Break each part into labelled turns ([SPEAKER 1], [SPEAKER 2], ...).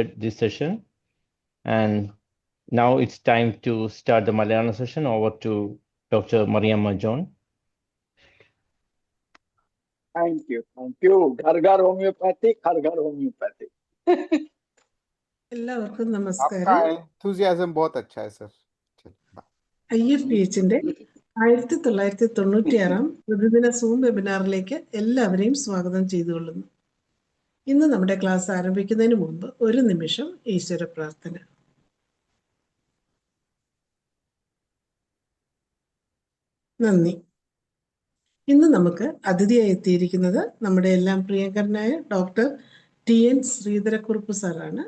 [SPEAKER 1] this session. And now it's time to start the Malayalam session. Over to Dr. Mariamma John.
[SPEAKER 2] Thank you. Ghar Ghar Homeopathic, Har Ghar Homeopathic.
[SPEAKER 3] എല്ലാവർക്കും നമസ്കാരം.
[SPEAKER 4] आपका enthusiasm बहुत अच्छा है sir.
[SPEAKER 3] IFPHന്റെ 1996 പ്രതിദിന zoom വെബിനാറിലേക്ക് എല്ലാവരെയും സ്വാഗതം ചെയ്തുകൊള്ളുന്നു. ഇന്ന് നമ്മുടെ ക്ലാസ് ആരംഭിക്കുന്നതിന് മുമ്പ് ഒരു നിമിഷം ഈശ്വര പ്രാർത്ഥന. നന്ദി. ഇന്ന് നമുക്ക് അതിഥിയായി എത്തിയിരിക്കുന്നത് നമ്മുടെ എല്ലാം പ്രിയങ്കരനായ ഡോക്ടർ TN ശ്രീധരക്കുറുപ്പ് സാറാണ്.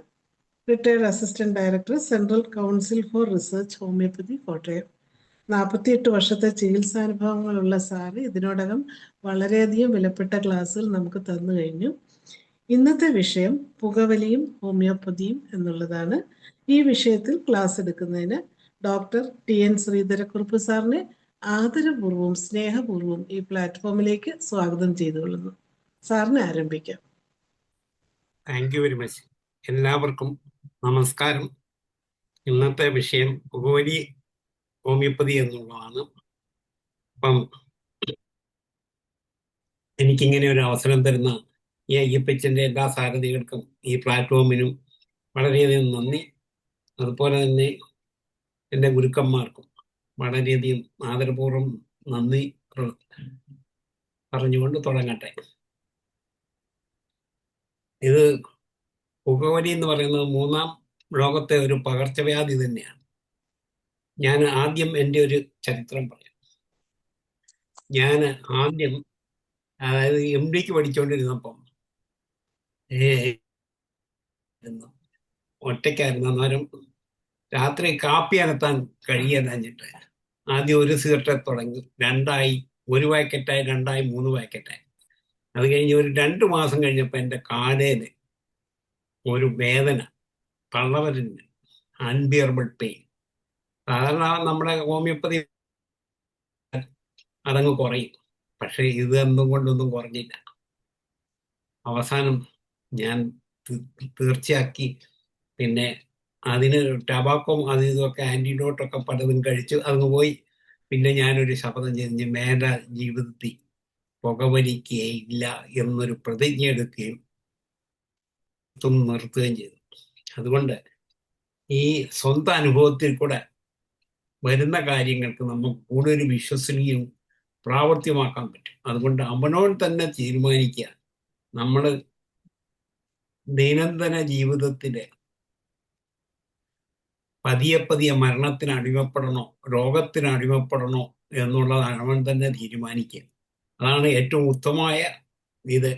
[SPEAKER 3] Retired assistant director, central council for research homoeopathy, Kottayam. 48 വർഷത്തെ ചികിത്സാനുഭവങ്ങളുള്ള സാറ് ഇതിനോടകം വളരെയധികം വിലപ്പെട്ട ക്ലാസ്സുകൾ നമുക്ക് തന്നു കഴിഞ്ഞു. ഇന്നത്തെ വിഷയം പുകവലിയും ഹോമിയോപ്പതിയും എന്നുള്ളതാണ്. ഈ വിഷയത്തിൽ ക്ലാസ് എടുക്കുന്നതിന് ഡോക്ടർ TN ശ്രീധരക്കുറുപ്പ് സാറിനെ ആദരപൂർവ്വം സ്നേഹപൂർവ്വം ഈ പ്ലാറ്റ്ഫോമിലേക്ക് സ്വാഗതം ചെയ്തുകൊള്ളുന്നു. സാറിന് ആരംഭിക്കാം.
[SPEAKER 5] Thank you very much. എല്ലാവർക്കും നമസ്കാരം. ഇന്നത്തെ വിഷയം പുകവലി ഹോമിയോപ്പതി എന്നുള്ളതാണ്. അപ്പം എനിക്കിങ്ങനെ ഒരു അവസരം തരുന്ന ഈ IFHന്റെ എല്ലാ സാരഥികൾക്കും ഈ പ്ലാറ്റ്ഫോമിനും വളരെയധികം നന്ദി. അതുപോലെ തന്നെ എൻ്റെ ഗുരുക്കന്മാർക്കും വളരെയധികം ആദരപൂർവ്വം നന്ദി പറഞ്ഞുകൊണ്ട് തുടങ്ങട്ടെ. ഇത് പുകവലി എന്ന് പറയുന്നത് മൂന്നാം ലോകത്തെ ഒരു പകർച്ചവ്യാധി തന്നെയാണ്. ഞാൻ ആദ്യം എൻ്റെ ഒരു ചരിത്രം പറയാം. ഞാൻ ആദ്യം അതായത് MDക്ക് പഠിച്ചുകൊണ്ടിരുന്നപ്പം ഒറ്റയ്ക്കായിരുന്നു. അന്നേരം രാത്രി കാപ്പി അനത്താൻ കഴിയാഞ്ഞിട്ട് ആദ്യം ഒരു സിഗരറ്റ് തുടങ്ങി, 2ആയി, 1 പാക്കറ്റായി, 2ആയി, 3 പാക്കറ്റായി. അത് കഴിഞ്ഞ് ഒരു 2 മാസം കഴിഞ്ഞപ്പോൾ എൻ്റെ കാലയിൽ ഒരു വേദന, തള്ളവരന് അൺബിയറബിൾ പെയിൻ. സാധാരണ നമ്മുടെ ഹോമിയോപ്പതി അതങ്ങ് കുറയും, പക്ഷെ ഇത് എന്തുകൊണ്ടൊന്നും കുറഞ്ഞില്ല. അവസാനം ഞാൻ തീർച്ചയാക്കി. പിന്നെ അതിന് ടബാക്കോ അത് ഇതൊക്കെ ആൻറ്റിഡോട്ടൊക്കെ പലതും കഴിച്ചു, അതങ്ങ് പോയി. പിന്നെ ഞാനൊരു ശപഥം ചെയ്ത് മേല ജീവിതത്തിൽ പുകവലിക്കുകയില്ല എന്നൊരു പ്രതിജ്ഞ എടുക്കുകയും നിർത്തുകയും ചെയ്തു. അതുകൊണ്ട് ഈ സ്വന്തം അനുഭവത്തിൽ കൂടെ വരുന്ന കാര്യങ്ങൾക്ക് നമുക്ക് കൂടുതൽ വിശ്വസനീയവും പ്രാവർത്തികമാക്കാൻ പറ്റും. അതുകൊണ്ട് അവനോട് തന്നെ തീരുമാനിക്കുക, നമ്മൾ ദൈനംദിന ജീവിതത്തിലെ പതിയെ പതിയെ മരണത്തിന് അടിമപ്പെടണോ രോഗത്തിന് അടിമപ്പെടണോ എന്നുള്ളതാണ് അവൻ തന്നെ തീരുമാനിക്കുക. അതാണ് ഏറ്റവും ഉത്തമമായ ഇത്.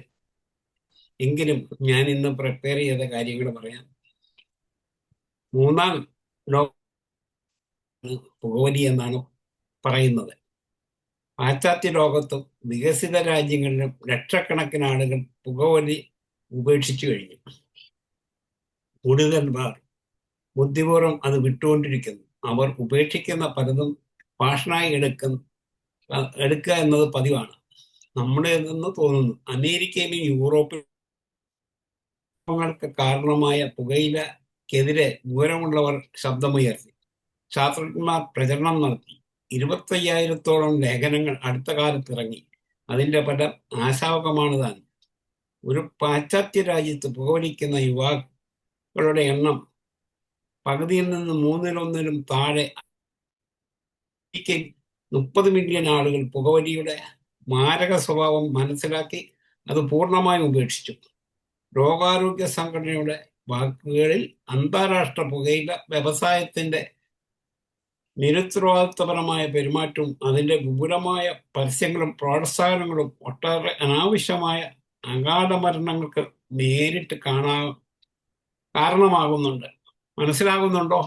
[SPEAKER 5] എങ്കിലും ഞാൻ ഇന്ന് പ്രിപ്പയർ ചെയ്ത കാര്യങ്ങൾ പറയാം. മൂന്നാം ലോക പുകവലി എന്നാണ് പറയുന്നത്. പാശ്ചാത്യ ലോകത്തും വികസിത രാജ്യങ്ങളിലും ലക്ഷക്കണക്കിന് ആളുകൾ പുകവലി ഉപേക്ഷിച്ചു കഴിഞ്ഞു. കൂടുതൽ പേർ ബുദ്ധിപൂർവ്വം അത് വിട്ടുകൊണ്ടിരിക്കുന്നു. അവർ ഉപേക്ഷിക്കുന്ന പലതും ഫാഷനായി എടുക്കുക എന്നത് പതിവാണ്. നമ്മുടെ എന്ന് തോന്നുന്നു. അമേരിക്കയിലും യൂറോപ്പിലും കാരണമായ പുകയിലക്കെതിരെ ദൂരമുള്ളവർ ശബ്ദമുയർത്തി. ശാസ്ത്രജ്ഞന്മാർ പ്രചരണം നടത്തി. 25,000-ഓളം ലേഖനങ്ങൾ അടുത്ത കാലത്ത് ഇറങ്ങി. അതിൻ്റെ ഫലം ആശാവകമാണ് താൻ. ഒരു പാശ്ചാത്യ രാജ്യത്ത് പുകവലിക്കുന്ന യുവാക്കളുടെ എണ്ണം പകുതിയിൽ നിന്ന് 1/3 താഴെ. 30 മില്യൺ ആളുകൾ പുകവലിയുടെ മാരക സ്വഭാവം മനസ്സിലാക്കി അത് പൂർണ്ണമായും ഉപേക്ഷിച്ചു. ലോകാരോഗ്യ സംഘടനയുടെ വാക്കുകളിൽ അന്താരാഷ്ട്ര പുകയില വ്യവസായത്തിന്റെ നിരുത്തരവാദിത്വപരമായ പെരുമാറ്റവും അതിൻ്റെ വിപുലമായ പരസ്യങ്ങളും പ്രോത്സാഹനങ്ങളും ഒട്ടേറെ അനാവശ്യമായ അകാല മരണങ്ങൾക്ക് നേരിട്ട് കാരണമാകുന്നുണ്ട്. മനസ്സിലാകുന്നുണ്ടോ?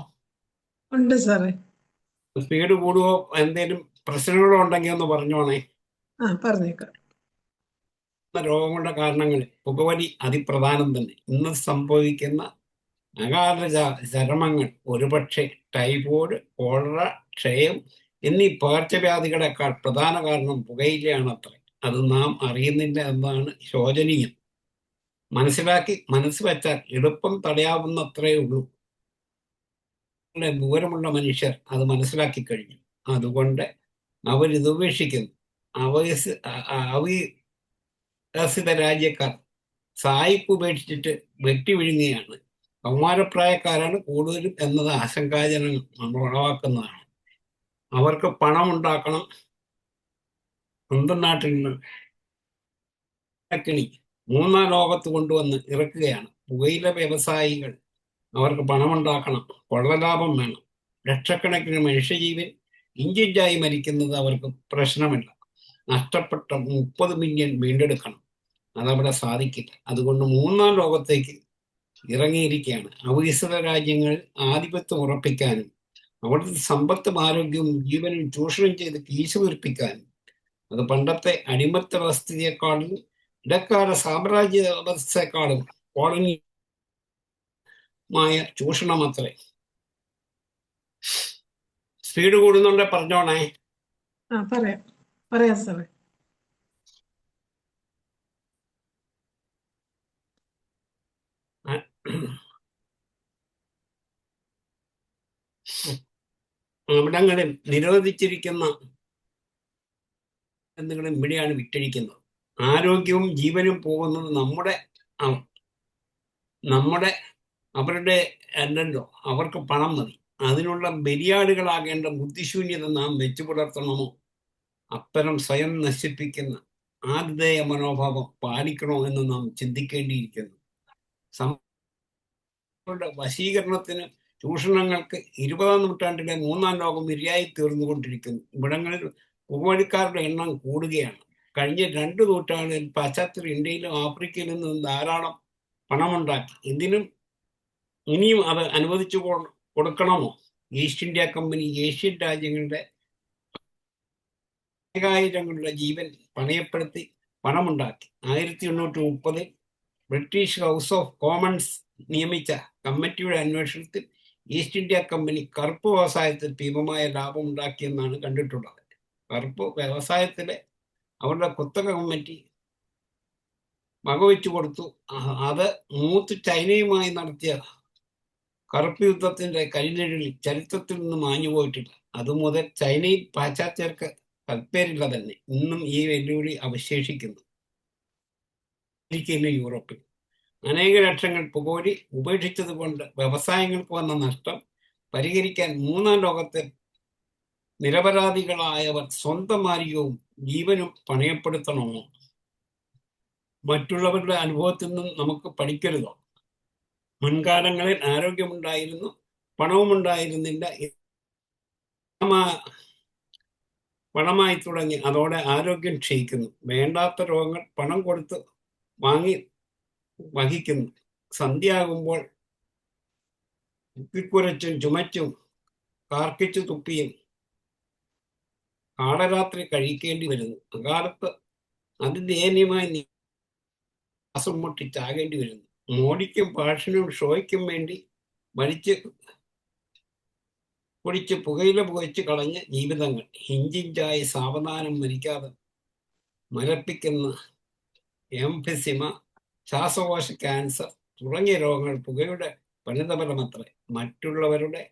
[SPEAKER 3] ഉണ്ട് സാറേ.
[SPEAKER 5] സ്പീഡ് കൂടുകയോ എന്തെങ്കിലും പ്രശ്നങ്ങളോ ഉണ്ടെങ്കിൽ ഒന്ന് പറഞ്ഞോണേ.
[SPEAKER 3] പറഞ്ഞേക്കാം.
[SPEAKER 5] രോഗങ്ങളുടെ കാരണങ്ങളിൽ പുകവലി അതിപ്രധാനം തന്നെ. ഇന്ന് സംഭവിക്കുന്ന അകാല ചരമങ്ങൾ ഒരുപക്ഷെ ടൈഫോയിഡ്, കോളറ, ക്ഷയം എന്നീ പകർച്ചവ്യാധികളെക്കാൾ പ്രധാന കാരണം പുകയിലയാണത്രേ. അത് നാം അറിയുന്നില്ല എന്നതാണ് ശോചനീയം. മനസ്സ് വെച്ചാൽ എളുപ്പം തടയാവുന്നത്രേ ഉള്ളൂ. വിവരമുള്ള മനുഷ്യർ അത് മനസ്സിലാക്കി കഴിഞ്ഞു. അതുകൊണ്ട് അവരിത് ഉപേക്ഷിക്കുന്നു. അവികസിത രാജ്യക്കാർ സായിപ്പ് ഉപേക്ഷിച്ചിട്ട് വെട്ടി വിഴുങ്ങുകയാണ്. കൗമാരപ്രായക്കാരാണ് കൂടുതലും എന്നത് ആശങ്കാജനം നമ്മൾ ഉളവാക്കുന്നതാണ്. അവർക്ക് പണം ഉണ്ടാക്കണം. സ്വന്തം നാട്ടിൽ നിന്ന് കിണി മൂന്നാം ലോകത്ത് കൊണ്ടുവന്ന് ഇറക്കുകയാണ്. പുകയില വ്യവസായികൾ അവർക്ക് പണമുണ്ടാക്കണം, കൊള്ളലാഭം വേണം. ലക്ഷക്കണക്കിന് മനുഷ്യജീവൻ ഇഞ്ചിഞ്ചായി മരിക്കുന്നത് അവർക്ക് പ്രശ്നമില്ല. നഷ്ടപ്പെട്ട 30 മില്യൺ വീണ്ടെടുക്കണം. അതവിടെ സാധിക്കില്ല. അതുകൊണ്ട് മൂന്നാം ലോകത്തേക്ക് ഇറങ്ങിയിരിക്കുകയാണ്. അവികസിത രാജ്യങ്ങളിൽ ആധിപത്യം ഉറപ്പിക്കാനും അവിടുത്തെ സമ്പത്തും ആരോഗ്യവും ജീവനും ചൂഷണം ചെയ്ത് കീശ വീർപ്പിക്കാനും അത് പണ്ടത്തെ അടിമത്ത വ്യവസ്ഥയെക്കാളും ഇടക്കാല സാമ്രാജ്യ വ്യവസ്ഥയെക്കാളും കോളനിമായ ചൂഷണമത്രേ. സ്പീഡ് കൂടുന്നുണ്ടെ പറഞ്ഞോണേ.
[SPEAKER 3] പറയാം സാറേ.
[SPEAKER 5] അവിടങ്ങളിൽ നിരോധിച്ചിരിക്കുന്ന എന്തെങ്കിലും ഇവിടെയാണ് വിറ്റഴിക്കുന്നത്. ആരോഗ്യവും ജീവനും പോകുന്നത് അവരുടെ അല്ലല്ലോ. അവർക്ക് പണം മതി. അതിനുള്ള ബലിയാടുകളാകേണ്ട ബുദ്ധിശൂന്യത നാം വെച്ചു പുലർത്തണമോ? അത്തരം സ്വയം നശിപ്പിക്കുന്ന ആതിഥേയ മനോഭാവം പാലിക്കണോ എന്ന് നാം ചിന്തിക്കേണ്ടിയിരിക്കുന്നു. വശീകരണത്തിന് ചൂഷണങ്ങൾക്ക് 20-ാം നൂറ്റാണ്ടിലെ മൂന്നാം ലോകം ഇരയായി തീർന്നുകൊണ്ടിരിക്കുന്നു. ഇവിടങ്ങളിൽ പുകവലിക്കാരുടെ എണ്ണം കൂടുകയാണ്. കഴിഞ്ഞ 2 നൂറ്റാണ്ടിൽ പാശ്ചാത്യ ഇന്ത്യയിലും ആഫ്രിക്കയിലും നിന്നും ധാരാളം പണമുണ്ടാക്കി. ഇനിയും അത് അനുവദിച്ചു കൊടുക്കണമോ? ഈസ്റ്റ് ഇന്ത്യ കമ്പനി ഏഷ്യൻ രാജ്യങ്ങളുടെ അനേകായിരങ്ങളുടെ ജീവൻ പണയപ്പെടുത്തി പണമുണ്ടാക്കി. 1830 ബ്രിട്ടീഷ് ഹൗസ് ഓഫ് കോമൺസ് നിയമിച്ച കമ്മിറ്റിയുടെ അന്വേഷണത്തിൽ ഈസ്റ്റ് ഇന്ത്യ കമ്പനി കറുപ്പ് വ്യവസായത്തിൽ ഭീമമായ ലാഭം ഉണ്ടാക്കിയെന്നാണ് കണ്ടിട്ടുള്ളത്. കറുപ്പ് വ്യവസായത്തിലെ അവരുടെ കുത്തക കമ്മിറ്റി വകവെച്ചു കൊടുത്തു. അത് മൂത്ത് ചൈനയുമായി നടത്തിയ കറുപ്പ് യുദ്ധത്തിന്റെ കരിനിഴലിൽ ചരിത്രത്തിൽ നിന്ന് മാഞ്ഞുപോയിട്ടില്ല. അതുമുതൽ ചൈനയിൽ പാശ്ചാത്യർക്ക് താല്പര്യമില്ല തന്നെ. ഇന്നും ഈ വെല്ലുവിളി അവശേഷിക്കുന്നു. അമേരിക്കയിലും യൂറോപ്പിൽ അനേക ലക്ഷങ്ങൾ പുകവലി ഉപേക്ഷിച്ചത് കൊണ്ട് വ്യവസായങ്ങൾക്ക് വന്ന നഷ്ടം പരിഹരിക്കാൻ മൂന്നാം ലോകത്തെ നിരപരാധികളായവർ സ്വന്തം ആരോഗ്യവും ജീവനും പണയപ്പെടുത്തണമോ? മറ്റുള്ളവരുടെ അനുഭവത്തിൽ നിന്നും നമുക്ക് പഠിക്കരുതോ? മുൻകാലങ്ങളിൽ ആരോഗ്യമുണ്ടായിരുന്നു, പണവുമുണ്ടായിരുന്നില്ല. പണമായി തുടങ്ങി അതോടെ ആരോഗ്യം ക്ഷയിക്കുന്നു. വേണ്ടാത്ത രോഗങ്ങൾ പണം കൊടുത്ത് വഹിക്കുന്നു. സന്ധ്യയാകുമ്പോൾ കുപ്പിക്കുരച്ചും ചുമച്ചും കാർക്കിച്ചു തുപ്പിയും കാളരാത്രി കഴിക്കേണ്ടി വരുന്നു. അകാലത്ത് അതിദയനീയമായി ശ്വാസം മുട്ടിച്ചാകേണ്ടി വരുന്നു. മോഡിക്കും ഫാഷനും ഷോയ്ക്കും വേണ്ടി കുടിച്ച് പുകയില പുകച്ച് കളഞ്ഞ ജീവിതങ്ങൾ. ഇഞ്ചിഞ്ചായി സാവധാനം മരിക്കാതെ മരപ്പിക്കുന്ന എംഫിസിമ, ശ്വാസകോശ ക്യാൻസർ തുടങ്ങിയ രോഗങ്ങൾ പുകയുടെ പരിണതഫലമത്രേ. മറ്റുള്ളവരുടെ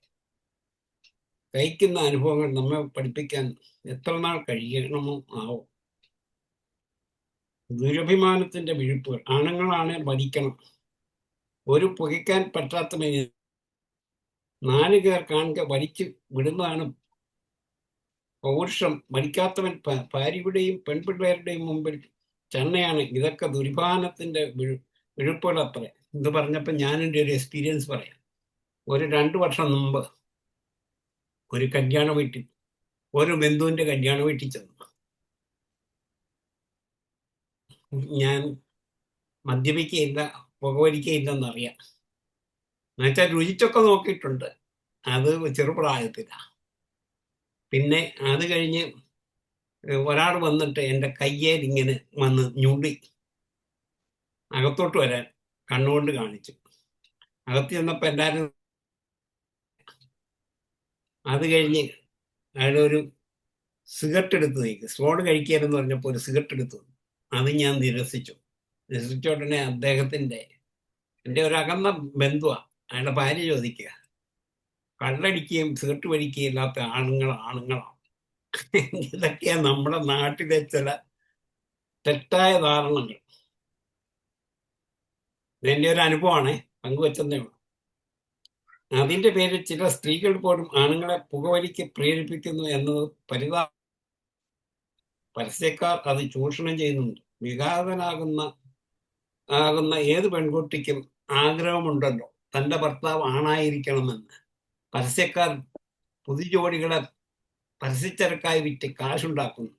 [SPEAKER 5] കഴിക്കുന്ന അനുഭവങ്ങൾ നമ്മെ പഠിപ്പിക്കാൻ എത്ര നാൾ കഴിയണമോ ആവോ? ദുരഭിമാനത്തിന്റെ വിഴുപ്പുകൾ. ആണുങ്ങളാണ് ഭരിക്കണം. ഒരു പുകയ്ക്കാൻ പറ്റാത്ത 4 പേർ കാണുക വലിച്ചു വിടുന്നതാണ് പൗരുഷം. വലിക്കാത്തവൻ ഭാര്യയുടെയും പെൺപിള്ളേരുടെയും മുമ്പിൽ ചെണ്ണയാണ്. ഇതൊക്കെ ദുരിഭാനത്തിന്റെ വിഴുപ്പുകൾ അത്ര. ഇത് പറഞ്ഞപ്പോൾ ഞാനെൻ്റെ ഒരു എക്സ്പീരിയൻസ് പറയാം. ഒരു 2 വർഷം മുമ്പ് ഒരു കല്യാണ വീട്ടിൽ, ഒരു ബന്ധുവിന്റെ കല്യാണ വീട്ടിൽ ചെന്നു. ഞാൻ മദ്യപിക്കുകയില്ല, പുകവലിക്കുകയില്ലെന്നറിയാം. എന്നുവെച്ചാൽ രുചിച്ചൊക്കെ നോക്കിയിട്ടുണ്ട്. അത് ചെറുപ്രായത്തിലാണ്. പിന്നെ അത് കഴിഞ്ഞ് ഒരാൾ വന്നിട്ട് എൻ്റെ കയ്യേൽ ഇങ്ങനെ വന്ന് ഞുണ്ടി അകത്തോട്ട് വരാൻ കണ്ണുകൊണ്ട് കാണിച്ചു. അകത്ത് ചെന്നപ്പോൾ എല്ലാവരും. അത് കഴിഞ്ഞ് അയാളൊരു സിഗരറ്റ് എടുത്ത് നീക്കി. സ്ലോഡ് കഴിക്കാനെന്ന് പറഞ്ഞപ്പോൾ ഒരു സിഗരറ്റ് എടുത്തു. അത് ഞാൻ നിരസിച്ചു. നിശ്ചയിച്ച ഉടനെ എൻ്റെ ഒരു അകന്ന ബന്ധുവാണ്, അയാളുടെ ഭാര്യ ചോദിക്കുക, കള്ളടിക്കുകയും സിഗരറ്റ് വലിക്കുകയും ഇല്ലാത്ത ആണുങ്ങളാണ്. ഇതൊക്കെയാണ് നമ്മുടെ നാട്ടിലെ ചില തെറ്റായ ധാരണകൾ. ഇതെന്റെ ഒരു അനുഭവമാണ്, പങ്കുവെച്ചതേ ഉള്ളൂ. അതിന്റെ പേരിൽ ചില സ്ത്രീകൾ പോലും ആണുങ്ങളെ പുകവലിക്ക് പ്രേരിപ്പിക്കുന്നു എന്നത് പരസ്യക്കാർ അത് ചൂഷണം ചെയ്യുന്നുണ്ട്. വിഘാതനാകുന്ന ഏത് പെൺകുട്ടിക്കും ആഗ്രഹമുണ്ടല്ലോ തന്റെ ഭർത്താവ് ആണായിരിക്കണമെന്ന്. പരസ്യക്കാർ പുതുജോഡികളെ പരസ്യച്ചരക്കായി വിറ്റ് കാശുണ്ടാക്കുന്നു.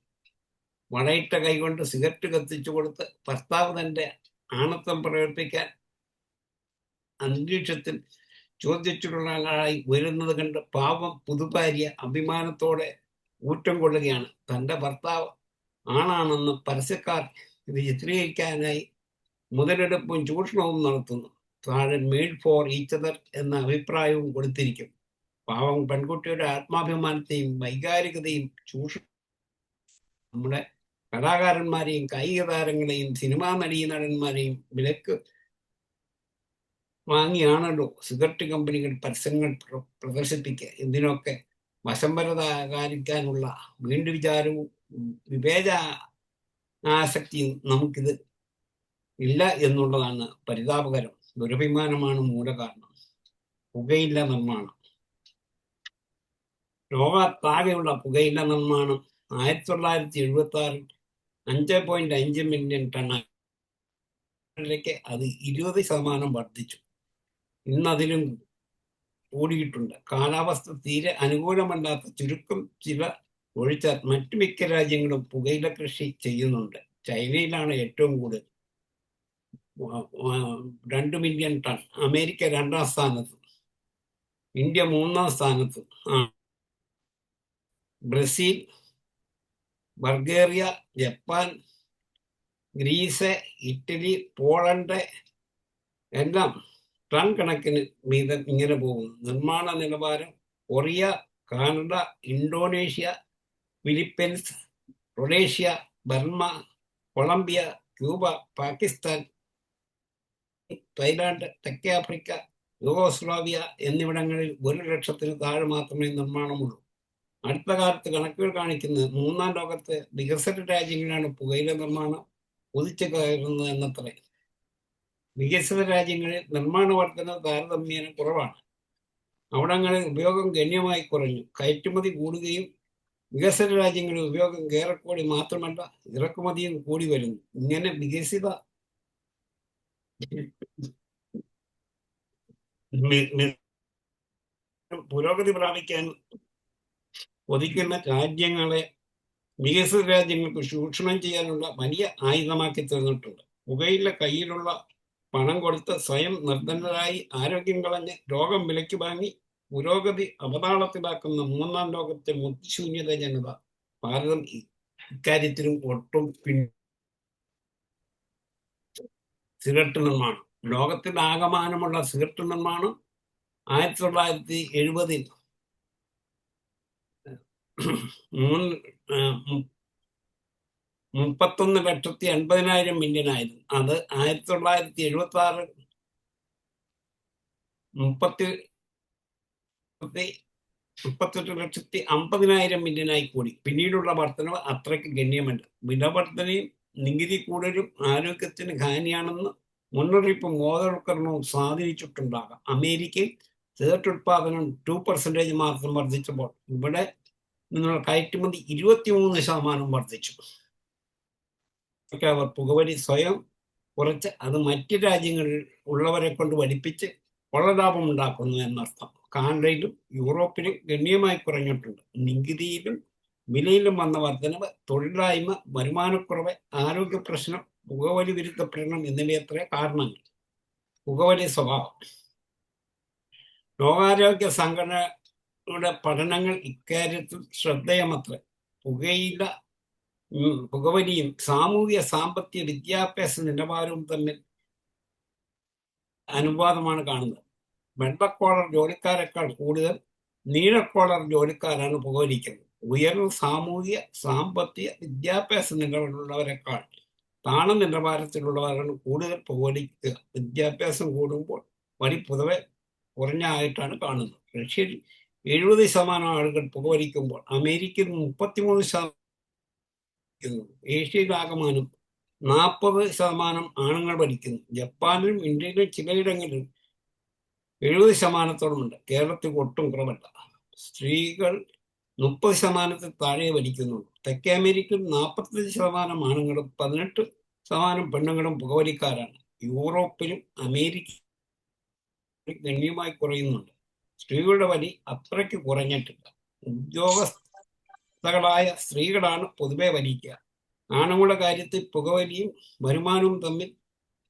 [SPEAKER 5] വളയിട്ട കൈകൊണ്ട് സിഗരറ്റ് കത്തിച്ചു കൊടുത്ത് ഭർത്താവ് തന്റെ ആണത്വം പ്രകടിപ്പിക്കാൻ അന്തരീക്ഷത്തിൽ ചോദ്യച്ചുരുളായി വരുന്നത് കണ്ട് പാവം പുതുഭാര്യ അഭിമാനത്തോടെ ഊറ്റം കൊള്ളുകയാണ്. തന്റെ ഭർത്താവ് ആണാണെന്ന് പരസ്യക്കാർ ഇത് ചിത്രീകരിക്കാനായി മുതലെടുപ്പും ചൂഷണവും നടത്തുന്നു. താഴെ മെയ്ഡ് ഫോർ ഈച്ച് അതർ എന്ന അഭിപ്രായവും കൊടുത്തിരിക്കും. പാവം പെൺകുട്ടിയുടെ ആത്മാഭിമാനത്തെയും വൈകാരികതയും ചൂഷണം നമ്മുടെ കലാകാരന്മാരെയും കായിക താരങ്ങളെയും സിനിമാ നടീനടന്മാരെയും വിലക്ക് വാങ്ങിയാണല്ലോ സിഗരറ്റ് കമ്പനികൾ പരസ്യങ്ങൾ പ്രദർശിപ്പിക്കുക. ഇതിനൊക്കെ വശംവരതാകാരിക്കാനുള്ള വീണ്ടും വിചാരവും വിവേചനാസക്തിയും നമുക്കിത് ഇല്ല എന്നുള്ളതാണ് പരിതാപകരം. ദുരഭിമാനമാണ് മൂലകാരണം. പുകയില്ല നിർമ്മാണം. ലോകത്താകെയുള്ള പുകയില നിർമ്മാണം 1976 5.5 മില്യൺ ടണ്ണിലേക്ക് അത് 20% വർദ്ധിച്ചു. ഇന്നതിലും കൂടിയിട്ടുണ്ട്. കാലാവസ്ഥ തീരെ അനുകൂലമല്ലാത്ത ചുരുക്കം ചില ഒഴിച്ചാൽ മറ്റു മിക്ക രാജ്യങ്ങളും പുകയില കൃഷി ചെയ്യുന്നുണ്ട്. ചൈനയിലാണ് ഏറ്റവും കൂടുതൽ, 2 മില്യൺ ടൺ. അമേരിക്ക 2ാം സ്ഥാനത്ത്, ഇന്ത്യ 3ാം സ്ഥാനത്ത്. Brazil, Bulgaria, Japan, Greece, Italy, Poland എല്ലാം ടൺ കണക്കിന് വീതം ഇങ്ങനെ പോകുന്നു. നിർമ്മാണ നിലവാരം Korea, Canada, Indonesia, Philippines, Rhodesia, Burma, Colombia, Cuba, Pakistan, Thailand, തെക്കേ ആഫ്രിക്ക, യൂഗോസ്ലാവിയ എന്നിവിടങ്ങളിൽ 100,000-ന് താഴെ മാത്രമേ നിർമ്മാണമുള്ളൂ. അടുത്ത കാലത്ത് കണക്കുകൾ കാണിക്കുന്നത് 3ാം ലോകത്തെ വികസിത രാജ്യങ്ങളിലാണ് പുകയില നിർമ്മാണം കുതിച്ചു കയറുന്നത് എന്നത്രേ. വികസിത രാജ്യങ്ങളിൽ നിർമ്മാണ വർധന താരതമ്യേന കുറവാണ്. അവിടങ്ങളിൽ ഉപയോഗം ഗണ്യമായി കുറഞ്ഞു. കയറ്റുമതി കൂടുകയും വികസിത രാജ്യങ്ങളിൽ ഉപയോഗം ഏറെക്കൂടി മാത്രമല്ല ഇറക്കുമതിയും കൂടി വരുന്നു. ഇങ്ങനെ വികസിത പുരോഗതി പ്രാപിക്കാൻ കൊതിക്കുന്ന രാജ്യങ്ങളെ വികസിത രാജ്യങ്ങൾക്ക് ചൂഷണം ചെയ്യാനുള്ള വലിയ ആയുധമാക്കി തീർന്നിട്ടുണ്ട്. പുകയില കയ്യിലുള്ള പണം കൊടുത്ത് സ്വയം നിർധനരായി ആരോഗ്യം കളഞ്ഞ് രോഗം വിലയ്ക്ക് വാങ്ങി പുരോഗതി അവതാളത്തിലാക്കുന്ന 3ാം ലോകത്തെ മുദ്ശൂന്യത ജനത. ഭാരതം ഇക്കാര്യത്തിലും ഒട്ടും സിഗരറ്റ് നിർമ്മാണം. ലോകത്തിൽ ആകമാനമുള്ള സിഗരറ്റ് നിർമ്മാണം 1970-ൽ 31,80,000 മില്യനായിരുന്നു. അത് 1976 38,50,000 മില്യനായി കൂടി. പിന്നീടുള്ള വർധനവ് അത്രയ്ക്ക് ഗണ്യമല്ല. വിലവർധനയും നികുതി കൂടുതലും ആരോഗ്യത്തിന് ഹാനിയാണെന്ന് മുന്നറിയിപ്പും ബോധവൽക്കരണവും സ്വാധീനിച്ചിട്ടുണ്ടാകാം. അമേരിക്കയിൽ സിഗരറ്റ് ഉത്പാദനം 2% മാത്രം വർദ്ധിച്ചപ്പോൾ ഇവിടെ നിന്നുള്ള കയറ്റുമതി 23% വർദ്ധിച്ചു. അവർ പുകവലി സ്വയം കുറച്ച് അത് മറ്റ് രാജ്യങ്ങളിൽ ഉള്ളവരെ കൊണ്ട് വലിപ്പിച്ച് കൊള്ളലാഭം ഉണ്ടാക്കുന്നു എന്നർത്ഥം. കാനഡയിലും യൂറോപ്പിലും ഗണ്യമായി കുറഞ്ഞിട്ടുണ്ട്. നികുതിയിലും വിലയിലും വന്ന വർധനവ്, തൊഴിലില്ലായ്മ, വരുമാനക്കുറവ്, ആരോഗ്യ പ്രശ്നം, പുകവലി വിരുദ്ധ പ്രകടനം എന്നിവയത്ര കാരണങ്ങൾ. പുകവലി സ്വഭാവം. ലോകാരോഗ്യ സംഘടനയുടെ പഠനങ്ങൾ ഇക്കാര്യത്തിൽ ശ്രദ്ധേയമത്രേ. പുകവലിയും സാമൂഹിക സാമ്പത്തിക വിദ്യാഭ്യാസ നിലവാരവും തമ്മിൽ അനുപാതമാണ് കാണുന്നത്. വെള്ളക്കോളർ ജോലിക്കാരെക്കാൾ കൂടുതൽ നീലക്കോളർ ജോലിക്കാരാണ് പുകവലിക്കുന്നത്. ഉയർന്ന സാമൂഹിക സാമ്പത്തിക വിദ്യാഭ്യാസ നിലവിലുള്ളവരെക്കാൾ താണ നിലവാരത്തിലുള്ളവരാണ് കൂടുതൽ പുകവലിക്കുക. വിദ്യാഭ്യാസം കൂടുമ്പോൾ വഴി പൊതുവെ കുറഞ്ഞായിട്ടാണ് കാണുന്നത്. റഷ്യയിൽ 70% ആളുകൾ പുകവലിക്കുമ്പോൾ അമേരിക്കയിൽ 33%. ഏഷ്യയിലാകമാനം 40% ആണുങ്ങൾ വലിക്കുന്നു. ജപ്പാനിലും ഇന്ത്യയിലും ചിലയിടങ്ങളിലും 70%-ഓളമുണ്ട്. കേരളത്തിൽ ഒട്ടും കുറവല്ല. സ്ത്രീകൾ 30%-ത്തിൽ താഴെ വലിക്കുന്നുള്ളൂ. തെക്കേ അമേരിക്കയിൽ 45% ആണുങ്ങളും 18% പെണ്ണുങ്ങളും പുകവലിക്കാരാണ്. യൂറോപ്പിലും അമേരിക്കയിലും ഗണ്യമായി കുറയുന്നുണ്ട്. സ്ത്രീകളുടെ വലി അത്രയ്ക്ക് കുറഞ്ഞിട്ടില്ല. ഉദ്യോഗസ്ഥകളായ സ്ത്രീകളാണ് പൊതുവെ വലിക്കുക. ആണുങ്ങളുടെ കാര്യത്തിൽ പുകവലിയും വരുമാനവും തമ്മിൽ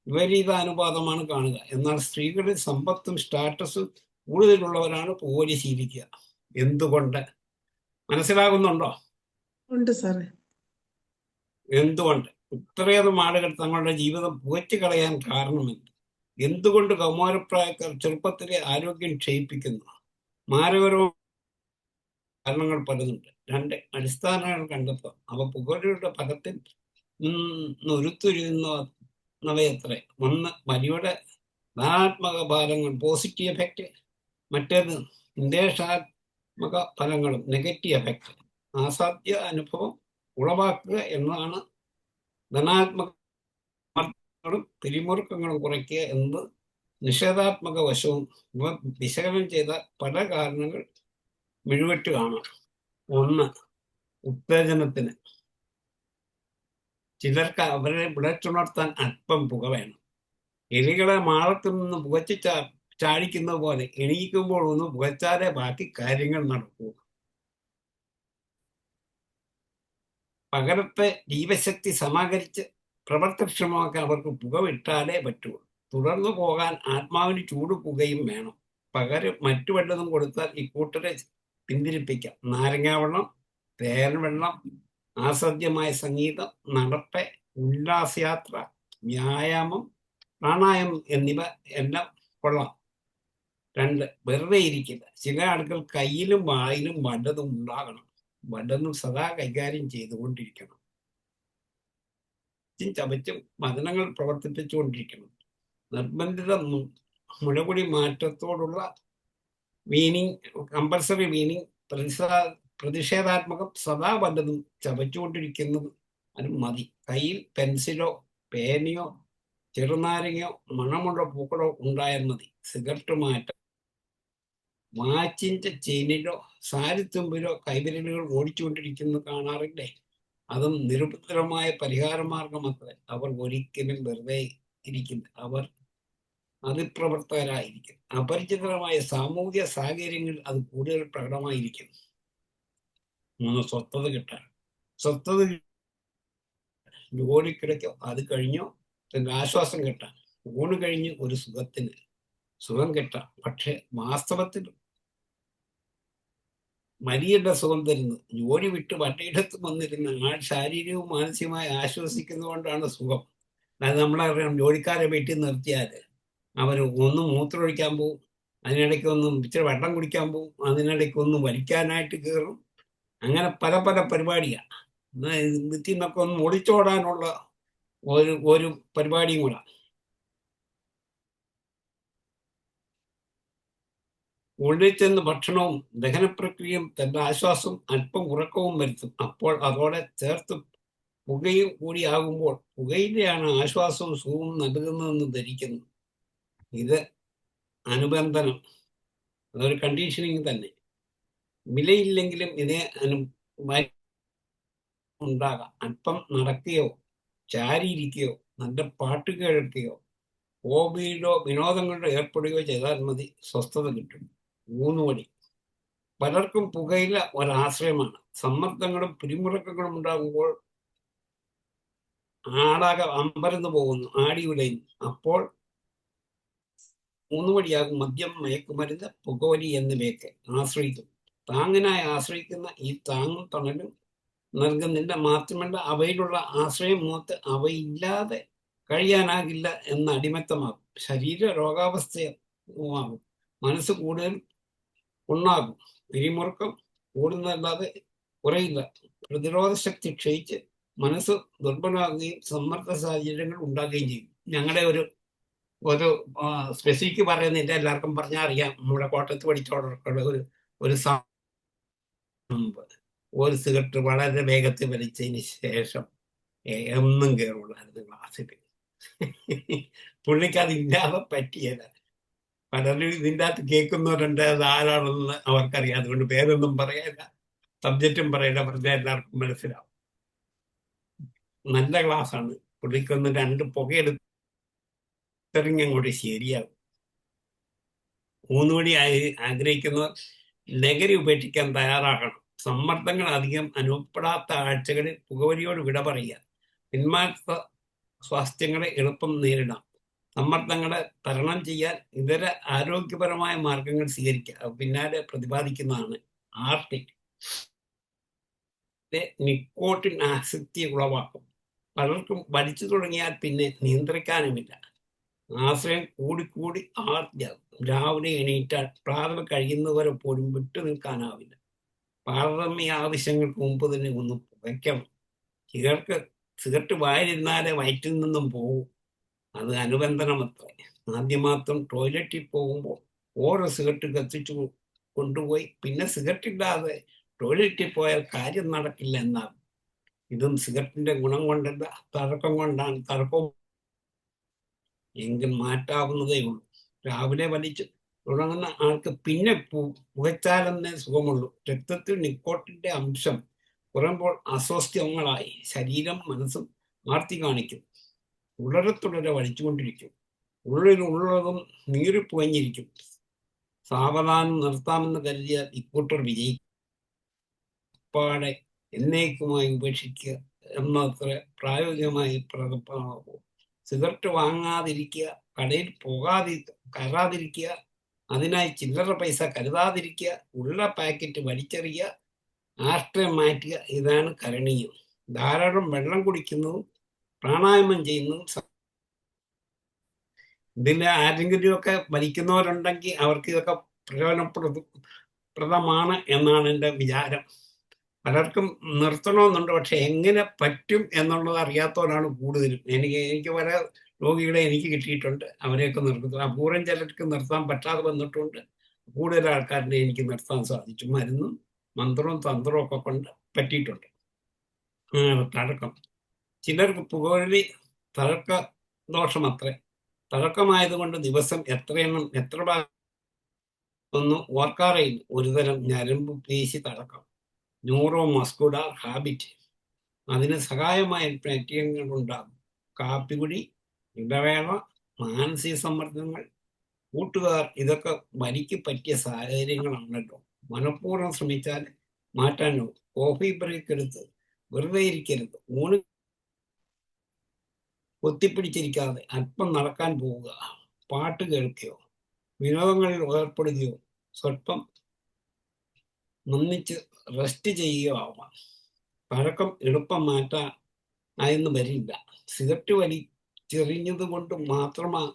[SPEAKER 5] വിപരീത അനുപാതമാണ് കാണുക. എന്നാൽ സ്ത്രീകളിൽ സമ്പത്തും സ്റ്റാറ്റസും കൂടുതലുള്ളവരാണ് പുകവലി ശീലിക്കുക. എന്തുകൊണ്ട്? മനസ്സിലാകുന്നുണ്ടോ?
[SPEAKER 3] ഉണ്ട് സാറേ.
[SPEAKER 5] എന്തുകൊണ്ട് ഇത്രയധികം ആളുകൾ തങ്ങളുടെ ജീവിതം പുകച്ചു കളയാൻ കാരണമെന്ത്? എന്തുകൊണ്ട് കൗമാരപ്രായക്കാർ ചെറുപ്പത്തിലെ ആരോഗ്യം ക്ഷയിപ്പിക്കുന്നു? മാരകരവും കാരണങ്ങൾ പലതുണ്ട്. 2 അടിസ്ഥാനങ്ങൾ കണ്ടെത്താം. അവ പുകവലിയുടെ ഫലത്തിൽ ഉരുത്തിരിയുന്നവയത്രേ. 1 വലിയുടെ ധനാത്മക ഫലങ്ങൾ, പോസിറ്റീവ് എഫക്റ്റ്. മറ്റേത് നിർദ്ദേശാത്മക ഫലങ്ങളും, നെഗറ്റീവ് എഫക്റ്റ്. അസാധ്യ അനുഭവം ഉളവാക്കുക എന്നതാണ് ധനാത്മക പിരിമുറുക്കങ്ങളും കുറയ്ക്കുക എന്നത് നിഷേധാത്മക വശവും. ഇവ വിശകലനം ചെയ്ത പല കാരണങ്ങൾ മിഴുവറ്റ് കാണാം. 1 ഉത്തേജനത്തിന്. ചിലർക്ക് അവരെ വിളച്ചുണർത്താൻ അല്പം പുക വേണം. എലികളെ മാളത്തിൽ നിന്ന് പുകച്ച് ചാടിക്കുന്നത് പോലെ എണീക്കുമ്പോൾ ഒന്ന് പുകച്ചാലേ ബാക്കി കാര്യങ്ങൾ നടക്കൂ. പകരത്തെ ജീവശക്തി സമാഹരിച്ച് പ്രവർത്തനക്ഷമമാക്കാൻ അവർക്ക് പുക വിട്ടാലേ പറ്റുള്ളൂ. തുടർന്നു പോകാൻ ആത്മാവിന് ചൂട് പുകയും വേണം. പകരം മറ്റു വല്ലതും കൊടുത്താൽ ഇക്കൂട്ടരെ പിന്തിരിപ്പിക്കാം. നാരങ്ങാവെള്ളം, തേൻ വെള്ളം, ആസ്വാദ്യമായ സംഗീതം, നടപ്പ്, ഉല്ലാസയാത്ര, വ്യായാമം, പ്രാണായാമം എന്നിവ എല്ലാം കൊള്ളാം. 2 വെറുതെ ഇരിക്കില്ല. ചില ആളുകൾ കയ്യിലും വായിലും വല്ലതും ഉണ്ടാകണം. വല്ലതും സദാ കൈകാര്യം ചെയ്തുകൊണ്ടിരിക്കണം. ചവച്ചും വചനങ്ങൾ പ്രവർത്തിപ്പിച്ചുകൊണ്ടിരിക്കണം. നിർബന്ധിത മുലകുടി മാറ്റത്തോടുള്ള വീനിങ്, കമ്പൽസറി വീനിങ്, പ്രതിഷേധാത്മകം, സദാ വല്ലതും ചവച്ചുകൊണ്ടിരിക്കുന്നത് അത് മതി. കയ്യിൽ പെൻസിലോ പേനയോ ചെറുനാരങ്ങയോ മണമുള്ള പൂക്കളോ ഉണ്ടായാൽ മതി. സിഗരറ്റ് മാറ്റം. വാച്ചിന്റെ ചെയിനിലോ സാരിത്തുമ്പിലോ കൈവിരലുകൾ ഓടിച്ചുകൊണ്ടിരിക്കുന്നത് കാണാറില്ലേ? അതും നിരുപദ്രവമായ പരിഹാരമാർഗമത്രേ. അവർ ഒരിക്കലും വെറുതെ ഇരിക്കില്ല. അവർ അതിപ്രവർത്തകരായിരിക്കും. അപരിചിതമായ സാമൂഹിക സാഹചര്യങ്ങളിൽ അത് കൂടുതൽ പ്രകടമായിരിക്കും. 3 സ്വസ്ഥത കിട്ടാൻ. സ്വസ്ഥത ജോലിക്കിടയ്ക്കോ അത് കഴിഞ്ഞോ തന്റെ ആശ്വാസം കിട്ടാൻ. ഊണ് കഴിഞ്ഞ് ഒരു സുഖം കിട്ടാം. പക്ഷെ വാസ്തവത്തിൽ മരിയുടെ സുഖം തരുന്നത് ജോലി വിട്ട് വണ്ടിയിടത്ത് വന്നിരുന്ന ആൾ ശാരീരികവും മാനസികമായി ആശ്വസിക്കുന്നതുകൊണ്ടാണ് സുഖം. അതായത് നമ്മളറിയാം, ജോലിക്കാരെ വീട്ടിൽ നിർത്തിയാൽ അവർ ഒന്ന് മൂത്രമൊഴിക്കാൻ പോവും, അതിനിടയ്ക്ക് ഒന്നും ഇച്ചിരി വെള്ളം കുടിക്കാൻ പോവും, അതിനിടയ്ക്ക് ഒന്നും വലിക്കാനായിട്ട് കയറും. അങ്ങനെ പല പല പരിപാടിയാണ്. വീട്ടിൽ നിന്നൊക്കെ ഒന്ന് ഒളിച്ചോടാനുള്ള ഒരു പരിപാടിയും കൂടെ. ഉള്ളിൽ ചെന്ന് ഭക്ഷണവും ദഹനപ്രക്രിയയും തന്റെ ആശ്വാസവും അല്പം ഉറക്കവും വരുത്തും. അപ്പോൾ അതോടെ ചേർത്ത് പുകയും കൂടിയാകുമ്പോൾ പുകയിലെയാണ് ആശ്വാസവും സുഖവും നൽകുന്നതെന്ന് ധരിക്കുന്നു. ഇത് അനുബന്ധനം, അതൊരു കണ്ടീഷനിങ് തന്നെ. വിലയില്ലെങ്കിലും ഇതേ ഉണ്ടാകാം. അല്പം നടക്കുകയോ ചാരിയിരിക്കുകയോ നല്ല പാട്ട് കേൾക്കുകയോ ഹോബിയിലോ വിനോദങ്ങളിലോ ഏർപ്പെടുകയോ ചെയ്താൽ മതി, സ്വസ്ഥത കിട്ടും. 3 വഴി. പലർക്കും പുകയില ഒരാശ്രയമാണ്. സമ്മർദ്ദങ്ങളും പിരിമുറുക്കങ്ങളും ഉണ്ടാകുമ്പോൾ ആടാകെ അമ്പരന്ന് പോകുന്നു, ആടി ഉലയുന്നു. അപ്പോൾ 3 വഴിയാകും. മദ്യം, മയക്കുമരുന്ന്, പുകവലി എന്നിവയൊക്കെ ആശ്രയിക്കും. താങ്ങിനായി ആശ്രയിക്കുന്ന ഈ താങ്ങും തണലും നൽകുന്നില്ല. മാത്രമല്ല, അവയിലുള്ള ആശ്രയം മൂത്ത് അവയില്ലാതെ കഴിയാനാകില്ല എന്ന അടിമത്തമാകും. ശരീര രോഗാവസ്ഥയാകും. മനസ്സ് കൂടുതൽ ഉണ്ടാകും. പിരിമുറുക്കം കൂടുന്നതല്ലാതെ കുറയില്ല. പ്രതിരോധ ശക്തി ക്ഷയിച്ച് മനസ്സ് ദുർബലമാകുകയും സമ്മർദ്ദ സാഹചര്യങ്ങൾ ഉണ്ടാകുകയും ചെയ്യും. ഞങ്ങളുടെ ഒരു സ്പെസിഫിക് പറയുന്നില്ല, എല്ലാവർക്കും പറഞ്ഞാൽ അറിയാം. നമ്മുടെ കോട്ടയത്ത് പഠിച്ചോടുള്ള ഒരു മുമ്പ് ഒരു സിഗരറ്റ് വളരെ വേഗത്തിൽ വലിച്ചതിന് ശേഷം എന്നും കയറുള്ളായിരുന്നു ക്ലാസ്സിൽ. പുള്ളിക്ക് അതില്ലാതെ പറ്റിയല്ല. പലരും ഇതിൻ്റെ അകത്ത് കേൾക്കുന്നവരുണ്ട്, അത് ആരാണെന്ന് അവർക്കറിയാം. അതുകൊണ്ട് പേരൊന്നും പറയല്ല, സബ്ജക്റ്റും പറയല്ല, വെറുതെ എല്ലാവർക്കും മനസ്സിലാവും. നല്ല ക്ലാസ്സാണ്. പുള്ളിക്കൊന്ന് 2 പുകയെടുത്തെറിഞ്ഞങ്ങോട്ട് ശരിയാകും. 3 മണി ആഗ്രഹിക്കുന്നവർ ലഹരി ഉപേക്ഷിക്കാൻ തയ്യാറാകണം. സമ്മർദ്ദങ്ങൾ അധികം അനുഭവപ്പെടാത്ത ആഴ്ചകളിൽ പുകവലിയോട് വിട പറയുക. പിന്മാറ്റ സ്വാസ്ഥ്യങ്ങളെ എളുപ്പം നേരിടാം. സമ്മർദ്ദങ്ങളെ തരണം ചെയ്യാൻ ഇതര ആരോഗ്യപരമായ മാർഗങ്ങൾ സ്വീകരിക്കുക. പിന്നാലെ പ്രതിപാദിക്കുന്നതാണ് ആർട്ടിക്. നിക്കോട്ടിൻ ആസക്തി ഉളവാക്കും. പലർക്കും വലിച്ചു തുടങ്ങിയാൽ പിന്നെ നിയന്ത്രിക്കാനുമില്ല. ആശ്രയം കൂടിക്കൂടി ആർത്തിയാകും. രാവിലെ എണീറ്റാൽ പ്രാഥമിക കഴിയുന്നവരെ പോലും വിട്ടു നിൽക്കാനാവില്ല. പ്രാഥമിക ആവശ്യങ്ങൾക്ക് മുമ്പ് തന്നെ ഒന്ന് പുകയ്ക്കണം. സിഗരറ്റ് വായിലിരുന്നാലേ വയറ്റിൽ നിന്നും പോകും. അത് അനുബന്ധനമത്രേ. ആദ്യം മാത്രം ടോയ്ലറ്റിൽ പോകുമ്പോൾ ഓരോ സിഗരറ്റ് കത്തിച്ചു കൊണ്ടുപോയി പിന്നെ സിഗരറ്റ് ഇല്ലാതെ ടോയ്ലറ്റിൽ പോയാൽ കാര്യം നടക്കില്ല എന്നാണ്. ഇതും സിഗരറ്റിന്റെ ഗുണം കൊണ്ടല്ല, തഴക്കം കൊണ്ടാണ്. തഴക്കവും എങ്കിൽ മാറ്റാവുന്നതേ ഉള്ളൂ. രാവിലെ വലിച്ച് തുടങ്ങുന്ന ആൾക്ക് പിന്നെ പുകച്ചാലെന്നേ സുഖമുള്ളൂ. രക്തത്തിൽ നിക്കോട്ടിന്റെ അംശം കുറയുമ്പോൾ അസ്വസ്ഥങ്ങളായി ശരീരം മനസ്സും ആർത്തി കാണിക്കും. തുടരെ വലിച്ചുകൊണ്ടിരിക്കും. ഉള്ളതും നീറിപ്പുകഞ്ഞിരിക്കും. സാവധാനം നിർത്താമെന്ന് കരുതിയാൽ ഇക്കൂട്ടർ വിജയിക്കും. പാടെ എന്നേക്കുമായി ഉപേക്ഷിക്കുക എന്നത്ര പ്രായോഗികമായി പ്രകടമാകും. സിഗരറ്റ് വാങ്ങാതിരിക്കുക, കടയിൽ കയറാതിരിക്കുക, അതിനായി ചില്ലറ പൈസ കരുതാതിരിക്കുക, ഉള്ള പാക്കറ്റ് വലിച്ചെറിയുക, ആഷ്ട്രം മാറ്റുക. ഇതാണ് കരണീയം. ധാരാളം വെള്ളം കുടിക്കുന്നതും പ്രാണായാമം ചെയ്യുന്നതും. ഇതിൽ ആരെങ്കിലുമൊക്കെ വലിക്കുന്നവരുണ്ടെങ്കിൽ അവർക്ക് ഇതൊക്കെ പ്രയോജനപ്രദമാണ് എന്നാണ് എൻ്റെ വിചാരം. പലർക്കും നിർത്തണമെന്നുണ്ട്, പക്ഷെ എങ്ങനെ പറ്റും എന്നുള്ളത് അറിയാത്തവരാണ് കൂടുതലും. എനിക്ക് പല രോഗികളെ എനിക്ക് കിട്ടിയിട്ടുണ്ട്, അവരെയൊക്കെ നിർത്തുന്നു. അപൂർവം ചിലർക്ക് നിർത്താൻ പറ്റാതെ വന്നിട്ടുണ്ട്. കൂടുതൽ ആൾക്കാരിനെ എനിക്ക് നിർത്താൻ സാധിച്ചു. മരുന്നും മന്ത്രവും തന്ത്രവും ഒക്കെ കൊണ്ട് പറ്റിയിട്ടുണ്ട്. തഴക്കം. ചിലർക്ക് പുകവലി തഴക്ക ദോഷമത്രേ. തഴക്കമായതുകൊണ്ട് ദിവസം എത്ര ഒന്നും ഓർക്കാറേയില്ല. ഒരുതരം ഞരമ്പ് പേശി തഴക്കം, ന്യൂറോ മസ്കുലർ ഹാബിറ്റ്. അതിന് സഹായമായ പ്രക്രിയകൾ ഉണ്ടാകും. കാപ്പികുടി, ഇടവേള, മാനസിക സമ്മർദ്ദങ്ങൾ, കൂട്ടുകാർ, ഇതൊക്കെ വലിക്ക് പറ്റിയ സാഹചര്യങ്ങളാണല്ലോ. മനഃപൂർവ്വം ശ്രമിച്ചാൽ മാറ്റാനോ. കോഫി ബ്രേക്ക് എടുത്ത് വെറുതെ ഇരിക്കരുത്. ഊണ് ഒത്തിപ്പിടിച്ചിരിക്കാതെ അല്പം നടക്കാൻ പോവുക, പാട്ട് കേൾക്കുകയോ വിനോദങ്ങളിൽ ഏർപ്പെടുകയോ സ്വല്പം ഒന്നിച്ച് റെസ്റ്റ് ചെയ്യുകയോ ആവാം. പഴക്കം എളുപ്പം മാറ്റാനായെന്ന് വരില്ല. സിഗരറ്റ് വലിച്ചെറിഞ്ഞത് കൊണ്ട് മാത്രമാണ്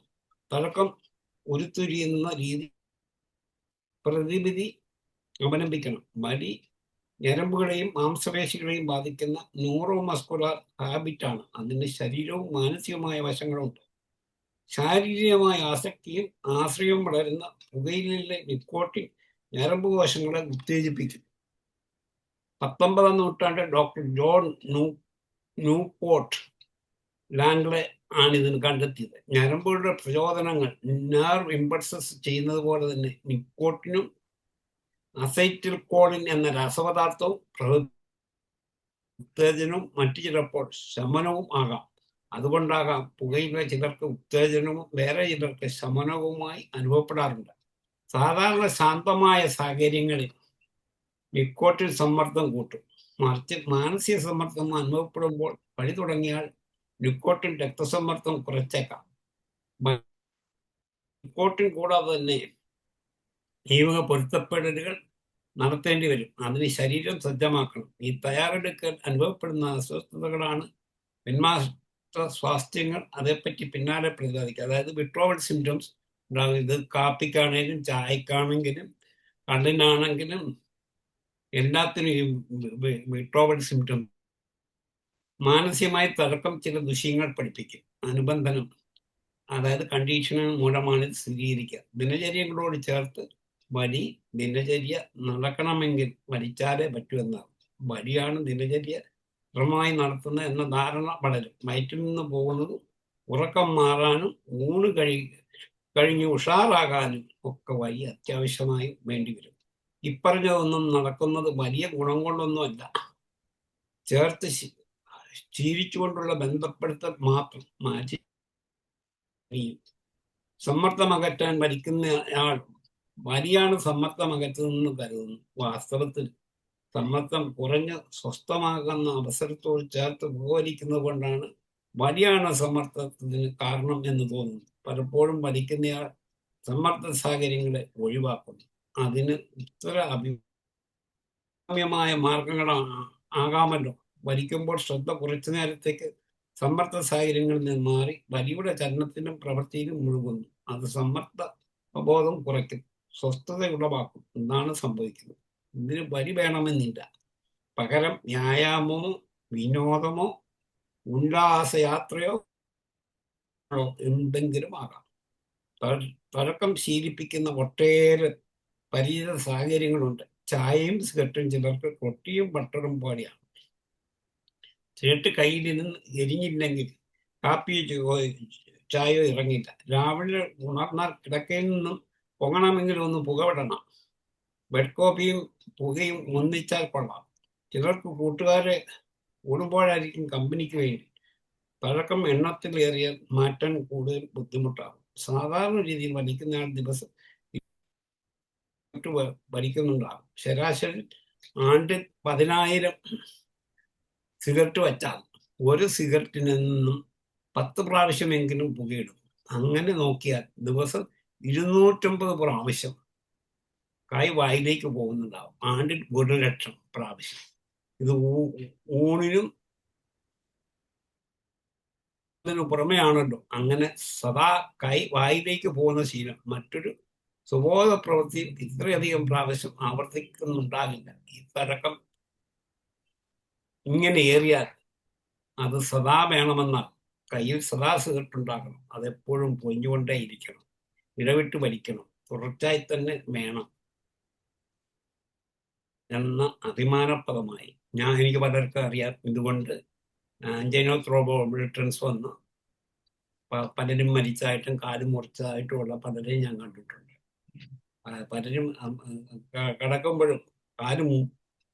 [SPEAKER 5] പഴക്കം ഉരുത്തിരിയുന്ന രീതി പ്രതിവിധി അവലംബിക്കണം. വലി ഞരമ്പുകളെയും മാംസപേശികളെയും ബാധിക്കുന്ന ന്യൂറോ മസ്കുലർ ഹാബിറ്റാണ്. അതിന് ശരീരവും മാനസികമായ വശങ്ങളുണ്ട്. ശാരീരികമായ ആസക്തിയും ആശ്രയവും വളരുന്ന പുകയിലെ നിക്കോട്ടിൻ ഞരമ്പ് കോശങ്ങളെ ഉത്തേജിപ്പിക്കും. 19ാം നൂറ്റാണ്ടിൽ ഡോക്ടർ ജോൺ ന്യൂപോർട്ട് ലാംഗ്ലെ ആണിതിന് കണ്ടെത്തിയത്. ഞരമ്പുകളുടെ പ്രചോദനങ്ങൾ നെർവ് ഇമ്പൾസസ് ചെയ്യുന്നത് പോലെ തന്നെ നിക്കോട്ടിനും അസൈറ്റിൽ കോളിൻ എന്ന രാസപദാർത്ഥവും ഉത്തേജനവും മറ്റു ചിലപ്പോൾ ശമനവും ആകാം. അതുകൊണ്ടാകാം പുകയില ചിലർക്ക് ഉത്തേജനവും വേറെ ചിലർക്ക് ശമനവുമായി അനുഭവപ്പെടാറുണ്ട്. സാധാരണ ശാന്തമായ സാഹചര്യങ്ങളിൽ നിക്കോട്ടിൻ സമ്മർദ്ദം കൂട്ടും. മറിച്ച് മാനസിക സമ്മർദ്ദം അനുഭവപ്പെടുമ്പോൾ പണി തുടങ്ങിയാൽ നിക്കോട്ടിൻ രക്തസമ്മർദ്ദം കുറച്ചേക്കാം. നിക്കോട്ടിൻ കൂടാതെ തന്നെ ഈ വക പൊരുത്തപ്പെടലുകൾ നടത്തേണ്ടി വരും. അതിന് ശരീരം സജ്ജമാക്കണം. ഈ തയ്യാറെടുക്കൽ അനുഭവപ്പെടുന്ന അസ്വസ്ഥതകളാണ് പിന്മാറ്റ സ്വാസ്ഥ്യങ്ങൾ. അതേപ്പറ്റി പിന്നാലെ പ്രതിപാദിക്കുക. അതായത് വിട്രോവൽ സിംറ്റംസ് ഉണ്ടാകും. ഇത് കാപ്പിക്കാണെങ്കിലും ചായക്കാണെങ്കിലും കണ്ണിനാണെങ്കിലും എല്ലാത്തിനും ഈ വിട്രോവൽ സിംറ്റം മാനസികമായി തർക്കം ചില ദുഷ്യങ്ങൾ പഠിപ്പിക്കും. അനുബന്ധനം, അതായത് കണ്ടീഷനിങ് മൂലമാണ് ഇത് സ്ഥിരീകരിക്കുക. ദിനചര്യങ്ങളോട് ചേർത്ത് വലി, ദിനചര്യ നടക്കണമെങ്കിൽ വലിച്ചാലേ പറ്റൂ എന്നാണ്. വലിയാണ് ദിനചര്യ ക്രമമായി നടത്തുന്നത് എന്ന ധാരണ വളരും. വയറ്റിൽ നിന്ന് പോകുന്നതും ഉറക്കം മാറാനും ഊണ് കഴിഞ്ഞ് ഉഷാറാകാനും ഒക്കെ വലിയ അത്യാവശ്യമായി വേണ്ടിവരും. ഇപ്പറഞ്ഞതൊന്നും നടക്കുന്നത് വലിയ ഗുണം കൊണ്ടൊന്നുമല്ല, ചേർത്ത് ശീലിച്ചുകൊണ്ടുള്ള ബന്ധപ്പെടുത്തൽ മാത്രം മാറ്റി. സമ്മർദ്ദം അകറ്റാൻ വലിക്കുന്നയാൾ വലിയാണ് സമ്മർദ്ദം അകറ്റുന്നതെന്ന് കരുതുന്നു. വാസ്തവത്തിൽ സമ്മർദ്ദം കുറഞ്ഞ് സ്വസ്ഥമാകുന്ന അവസരത്തോട് ചേർത്ത് പുകവലിക്കുന്നത് കൊണ്ടാണ് വലിയാണ് സമ്മർദ്ദത്തിന് കാരണം എന്ന് തോന്നുന്നു. പലപ്പോഴും വലിക്കുന്നയാൾ സമ്മർദ്ദ സാഹചര്യങ്ങളെ ഒഴിവാക്കുന്നു. അതിന് ഇത്ര അഭികാമ്യമായ മാർഗങ്ങളാകാമല്ലോ. വലിക്കുമ്പോൾ ശ്രദ്ധ കുറച്ചു നേരത്തേക്ക് സമ്മർദ്ദ സാഹചര്യങ്ങളിൽ നിന്ന് മാറി വലിയുടെ ചലനത്തിലും പ്രവൃത്തിയിലും മുഴുകുന്നു. അത് സമ്മർദ്ദ അവബോധം കുറയ്ക്കും, സ്വസ്ഥത ഉളവാക്കും. എന്നാണ് സംഭവിക്കുന്നത്. ഇതിന് വലി വേണമെന്നില്ല. പകരം വ്യായാമമോ വിനോദമോ ഉല്ലാസയാത്രയോ എന്തെങ്കിലും ആകാം. തർക്കം ശീലിപ്പിക്കുന്ന ഒട്ടേറെ പരിചിത സാഹചര്യങ്ങളുണ്ട്. ചായയും സിഗരറ്റും ചിലർക്ക് റൊട്ടിയും ബട്ടറും പോലെയാണ്. സിഗരറ്റ് കയ്യിൽ നിന്ന് എരിഞ്ഞില്ലെങ്കിൽ കാപ്പിയോ ചായയോ ഇറങ്ങില്ല. രാവിലെ ഉണർന്നാൽ കിടക്കയിൽ നിന്നും പൊങ്ങണമെങ്കിലും ഒന്ന് പുകവിടണം. ബെഡ് കോപ്പിയും പുകയും ഒന്നിച്ചാൽ കൊള്ളാം. ചിലർക്ക് കൂട്ടുകാരെ കൂടുമ്പോഴായിരിക്കും കമ്പനിക്ക് വേണ്ടി. പഴക്കം എണ്ണത്തിലേറിയ മാറ്റാൻ കൂടുതൽ ബുദ്ധിമുട്ടാകും. സാധാരണ രീതിയിൽ വലിക്കുന്നയാൾ ദിവസം വലിക്കുന്നുണ്ടാകും. ശരാശരി ആണ്ടിൽ 10,000 സിഗരറ്റ് വച്ചാൽ ഒരു സിഗരറ്റിൽ നിന്നും 10 പ്രാവശ്യമെങ്കിലും പുകയിടും. അങ്ങനെ നോക്കിയാൽ ദിവസം 250 പ്രാവശ്യം കായ് വായിലേക്ക് പോകുന്നുണ്ടാവും. ആണ്ടിൽ 1,00,000 പ്രാവശ്യം. ഇത് ഊണിനും അതിനു പുറമെയാണല്ലോ. അങ്ങനെ സദാ വായിലേക്ക് പോകുന്ന ശീലം മറ്റൊരു സുബോധ പ്രവൃത്തി ഇത്രയധികം പ്രാവശ്യം ആവർത്തിക്കുന്നുണ്ടാകില്ല. ഈ തരക്കം ഇങ്ങനെ ഏറിയാൽ അത് സദാ വേണമെന്നാൽ കയ്യിൽ സദാ സിഗരറ്റ് ഉണ്ടാകണം. അതെപ്പോഴും പൊഞ്ഞുകൊണ്ടേ ഇരിക്കണം. ഇടവിട്ട് വലിക്കണം. തുടർച്ചയായി തന്നെ വേണം എന്ന അഭിമാനപ്രദമായി എനിക്ക് പലർക്കും അറിയാം. ഇതുകൊണ്ട് ആൻജൈനോത്രോബോബ്ലിറ്റൻസ് വന്ന് പലരും മരിച്ചതായിട്ടും കാലും മുറിച്ചതായിട്ടുമുള്ള പലരെയും ഞാൻ കണ്ടിട്ടുണ്ട്. പലരും കിടക്കുമ്പോഴും കാലും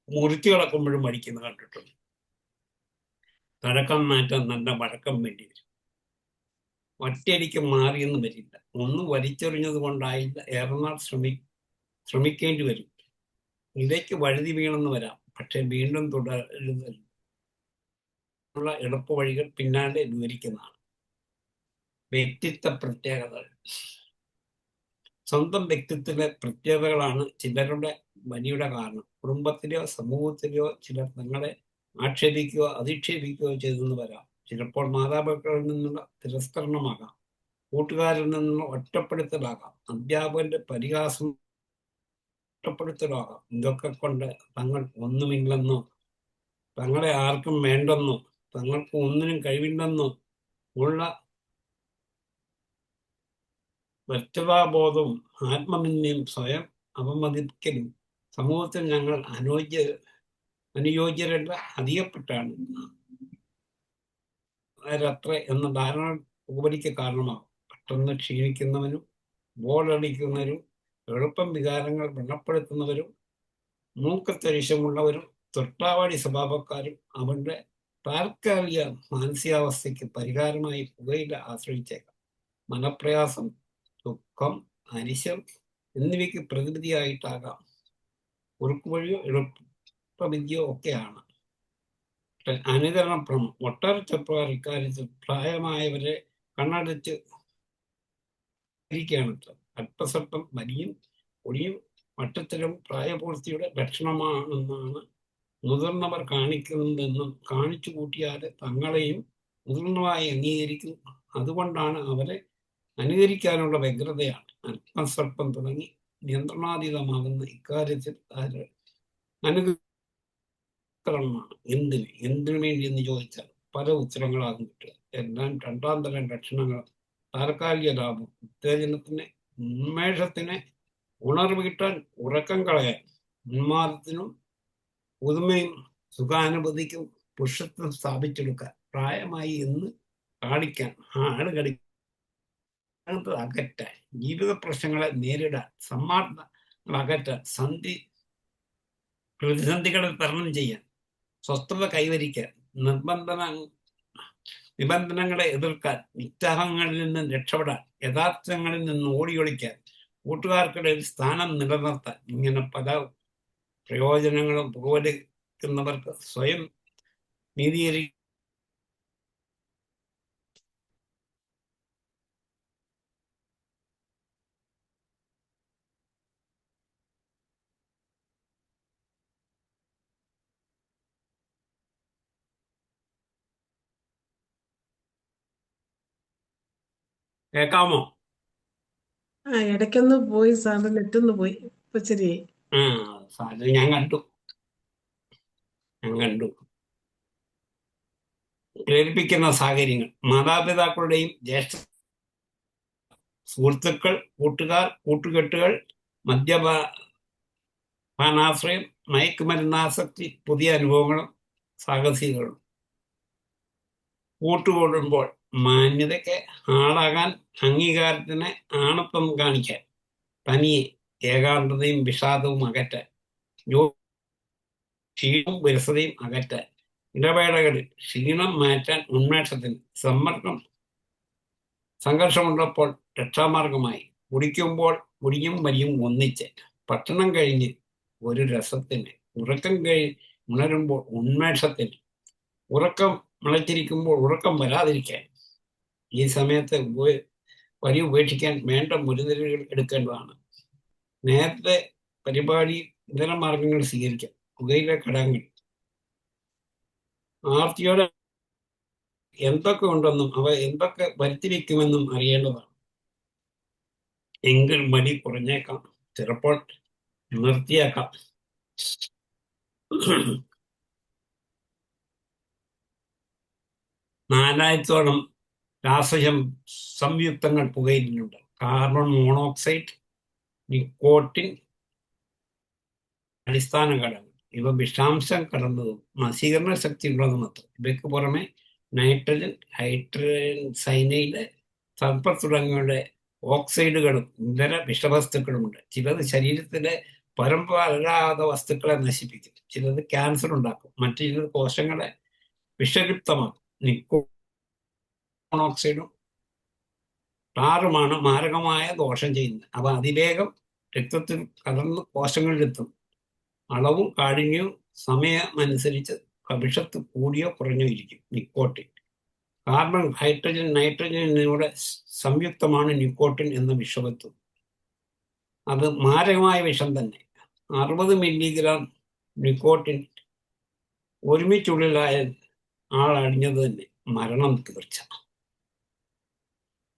[SPEAKER 5] മുറിച്ച് കിടക്കുമ്പോഴും മരിക്കുന്ന കണ്ടിട്ടുണ്ട്. തഴക്കം മാറ്റാൻ നല്ല വഴക്കം വേണ്ടി വരും. ഒറ്റയടിക്ക് മാറിയെന്ന് വരില്ല. ഒന്ന് വലിച്ചെറിഞ്ഞത് കൊണ്ടായില്ല, ഏറെനാൾ ശ്രമിക്കേണ്ടി വരും. ഇടയ്ക്ക് വഴുതി വീണെന്ന് വരാം. പക്ഷെ വീണ്ടും തുടരുന്നുള്ള എളുപ്പ വഴികൾ പിന്നാലെ വിവരിക്കുന്നതാണ്. വ്യക്തിത്വ പ്രത്യേകതകൾ. സ്വന്തം വ്യക്തിത്വത്തിലെ പ്രത്യേകതകളാണ് ചിലരുടെ വലിയുടെ കാരണം. കുടുംബത്തിലെയോ സമൂഹത്തിലെയോ ചിലർ തങ്ങളെ ആക്ഷേപിക്കുകയോ അധിക്ഷേപിക്കുകയോ ചെയ്തെന്ന് വരാം. ചിലപ്പോൾ മാതാപിതാക്കളിൽ നിന്നുള്ള തിരസ്കരണമാകാം, കൂട്ടുകാരിൽ നിന്നുള്ള ഒറ്റപ്പെടുത്തലാകാം, അധ്യാപകന്റെ പരിഹാസം ഒറ്റപ്പെടുത്തലാകാം. ഇതൊക്കെ കൊണ്ട് തങ്ങൾ ഒന്നുമില്ലെന്നോ, തങ്ങളെ ആർക്കും വേണ്ടെന്നോ, തങ്ങൾക്ക് ഒന്നിനും കഴിവില്ലെന്നോ ഉള്ള വ്യക്തതാബോധവും ആത്മനിന്ദയും സ്വയം അപമതിക്കലും സമൂഹത്തിൽ ഞങ്ങൾ അനുയോജ്യരല്ല, അധികപ്പെട്ടാണ് അത്ര എന്ന ധാരണ ഉപരിക്ക് കാരണമാകും. പെട്ടെന്ന് ക്ഷീണിക്കുന്നവരും ബോളടിക്കുന്നവരും എളുപ്പം വികാരങ്ങൾ വ്രണപ്പെടുത്തുന്നവരും മൂക്കത്തരിശമുള്ളവരും തൊട്ടാവാടി സ്വഭാവക്കാരും അവരുടെ താൽക്കാലിക മാനസികാവസ്ഥയ്ക്ക് പരിഹാരമായി പുകയില ആശ്രയിച്ചേക്കാം. മനപ്രയാസം, ദുഃഖം, അരിശം എന്നിവയ്ക്ക് പ്രതിവിധിയായിട്ടാകാം. കുറുക്കുവഴിയോ എളുപ്പവിദ്യയോ ഒക്കെയാണ്. അനുകരണപ്രമം. ഒട്ടേറെ ചെറുപ്പക്കാർ ഇക്കാര്യത്തിൽ പ്രായമായവരെ കണ്ണടച്ച് ഇരിക്കുകയാണ്. അല്പസ്വല്പം വലിയും ഒടിയും വട്ടത്തിലും പ്രായപൂർത്തിയുടെ ലക്ഷണമാണെന്നാണ് മുതിർന്നവർ കാണിക്കുന്നതെന്നും കാണിച്ചു കൂട്ടിയാൽ തങ്ങളെയും മുതിർന്നതായി അംഗീകരിക്കുന്നു. അതുകൊണ്ടാണ് അവരെ അനുകരിക്കാനുള്ള വ്യഗ്രതയാണ്. അല്പസ്വല്പം തുടങ്ങി നിയന്ത്രണാതീതമാകുന്ന ഇക്കാര്യത്തിൽ അനുകരണമാണ്. എന്തിനു വേണ്ടി എന്ന് ചോദിച്ചാൽ പല ഉത്തരങ്ങളാകും കിട്ടുക. എല്ലാം രണ്ടാം തരം ലക്ഷണങ്ങൾ: താൽക്കാലിക ലാഭം, ഉത്തേജനത്തിന്, ഉന്മേഷത്തിന്, ഉണർവ് കിട്ടാൻ, ഉറക്കം കളയാൻ, ഉന്മാദത്തിനും പുതുമയും സുഖാനുഭൂതിക്കും പുരുഷത്വം സ്ഥാപിച്ചെടുക്കാൻ, പ്രായമായി എന്ന് കാണിക്കാൻ, ആളുകളി അകറ്റാൻ, ജീവിത പ്രശ്നങ്ങളെ നേരിടാൻ, സമ്മർദ്ദങ്ങൾ അകറ്റാൻ, പ്രതിസന്ധികളെ തരണം ചെയ്യാൻ, സ്വസ്ഥത കൈവരിക്കാൻ, നിബന്ധനകളെ എതിർക്കാൻ, നിത്യാഹങ്ങളിൽ നിന്ന് രക്ഷപ്പെടാൻ, യഥാർത്ഥങ്ങളിൽ നിന്ന് ഓടിയൊളിക്കാൻ, കൂട്ടുകാർക്കിടയിൽ സ്ഥാനം നിലനിർത്താൻ, ഇങ്ങനെ പല പ്രയോജനങ്ങളും പുകവലിക്കുന്നവർക്ക് സ്വയം നീതീകരിക്കാൻ കേൾക്കാമോ?
[SPEAKER 3] ഇടയ്ക്കൊന്ന് പോയി സാറിന്റെ നെറ്റൊന്ന് പോയി. ഇപ്പൊ ശരിയായി.
[SPEAKER 5] സാധനം ഞാൻ കണ്ടു. പ്രേരിപ്പിക്കുന്ന സാഹചര്യങ്ങൾ: മാതാപിതാക്കളുടെയും ജ്യേഷ്ഠ സുഹൃത്തുക്കൾ, കൂട്ടുകാർ, കൂട്ടുകെട്ടുകൾ, മദ്യപാനാശ്രയം, മയക്കുമരുന്നാസക്തി, പുതിയ അനുഭവങ്ങളും സാഹസികങ്ങളും. കൂട്ടുകൂടുമ്പോൾ മാന്യതയ്ക്ക് ആളാകാൻ, അംഗീകാരത്തിന് ആണത്വം കാണിക്കാൻ, തനിയെ ഏകാന്തതയും വിഷാദവും അകറ്റാൻ, ക്ഷീണവും വിരസതയും അകറ്റാൻ, ഇടവേളകളിൽ ക്ഷീണം മാറ്റാൻ, ഉന്മേഷത്തിന്, സംഘർഷമുള്ളപ്പോൾ രക്ഷാമാർഗമായി, കുടിക്കുമ്പോൾ കുടിയും വലിയും ഒന്നിച്ച്, ഭക്ഷണം കഴിഞ്ഞ് ഒരു രസത്തിന്, ഉറക്കം ഉണരുമ്പോൾ ഉന്മേഷത്തിന്, ഉറക്കം മുളച്ചിരിക്കുമ്പോൾ ഉറക്കം വരാതിരിക്കാൻ, ഈ സമയത്ത് വരി ഉപേക്ഷിക്കാൻ വേണ്ട മുൻകരുതലുകൾ എടുക്കേണ്ടതാണ്. നേരത്തെ പരിപാടി ഇതര മാർഗങ്ങൾ സ്വീകരിക്കാം. പുകയില ഘടകങ്ങൾ ആർത്തിയോടെ എന്തൊക്കെ ഉണ്ടെന്നും അവ എന്തൊക്കെ വരുത്തിവെക്കുമെന്നും അറിയേണ്ടതാണ്. എങ്കിൽ മടി കുറഞ്ഞേക്കാം, ചിലപ്പോൾ നിർത്തിയേക്കാം. നാലായിരത്തോളം സംയുക്തങ്ങൾ പുകയിലുണ്ട്. കാർബൺ മോണോക്സൈഡ്, നിക്കോട്ടിൻ, അടിസ്ഥാന ഘടകങ്ങൾ. ഇവ വിഷാംശം കടന്നതും നശീകരണ ശക്തി ഉള്ളതുമത്രേ. ഇവയ്ക്ക് പുറമെ നൈട്രജൻ, ഹൈഡ്രജൻ സൈനൈഡ്, സൾഫർ തുടങ്ങിയവയുടെ ഓക്സൈഡുകളും ഇതര വിഷവസ്തുക്കളുമുണ്ട്. ചിലത് ശരീരത്തിലെ പരമ്പരാഗത വസ്തുക്കളെ നശിപ്പിക്കും, ചിലത് ക്യാൻസർ ഉണ്ടാക്കും, മറ്റു ചിലത് കോശങ്ങളെ വിഷലിപ്തമാക്കും. മോണോക്സൈഡും ടാറുമാണ് മാരകമായ ദോഷം ചെയ്യുന്നത്. അവ അതിവേഗം രക്തത്തിൽ കലർന്ന് കോശങ്ങളിലെത്തും. അളവും കാഠിന്യവും സമയമനുസരിച്ച് വിഷത്ത് കൂടിയോ കുറഞ്ഞോ ഇരിക്കും. നിക്കോട്ടിൻ: കാർബൺ, ഹൈഡ്രജൻ, നൈട്രജൻ എന്നിവയുടെ സംയുക്തമാണ് നിക്കോട്ടിൻ എന്ന വിഷവസ്തു. അത് മാരകമായ വിഷം തന്നെ. 60 മില്ലിഗ്രാം നിക്കോട്ടിൻ ഒരുമിച്ചുള്ളിലായ ആളടിഞ്ഞത് തന്നെ മരണം തീർച്ച.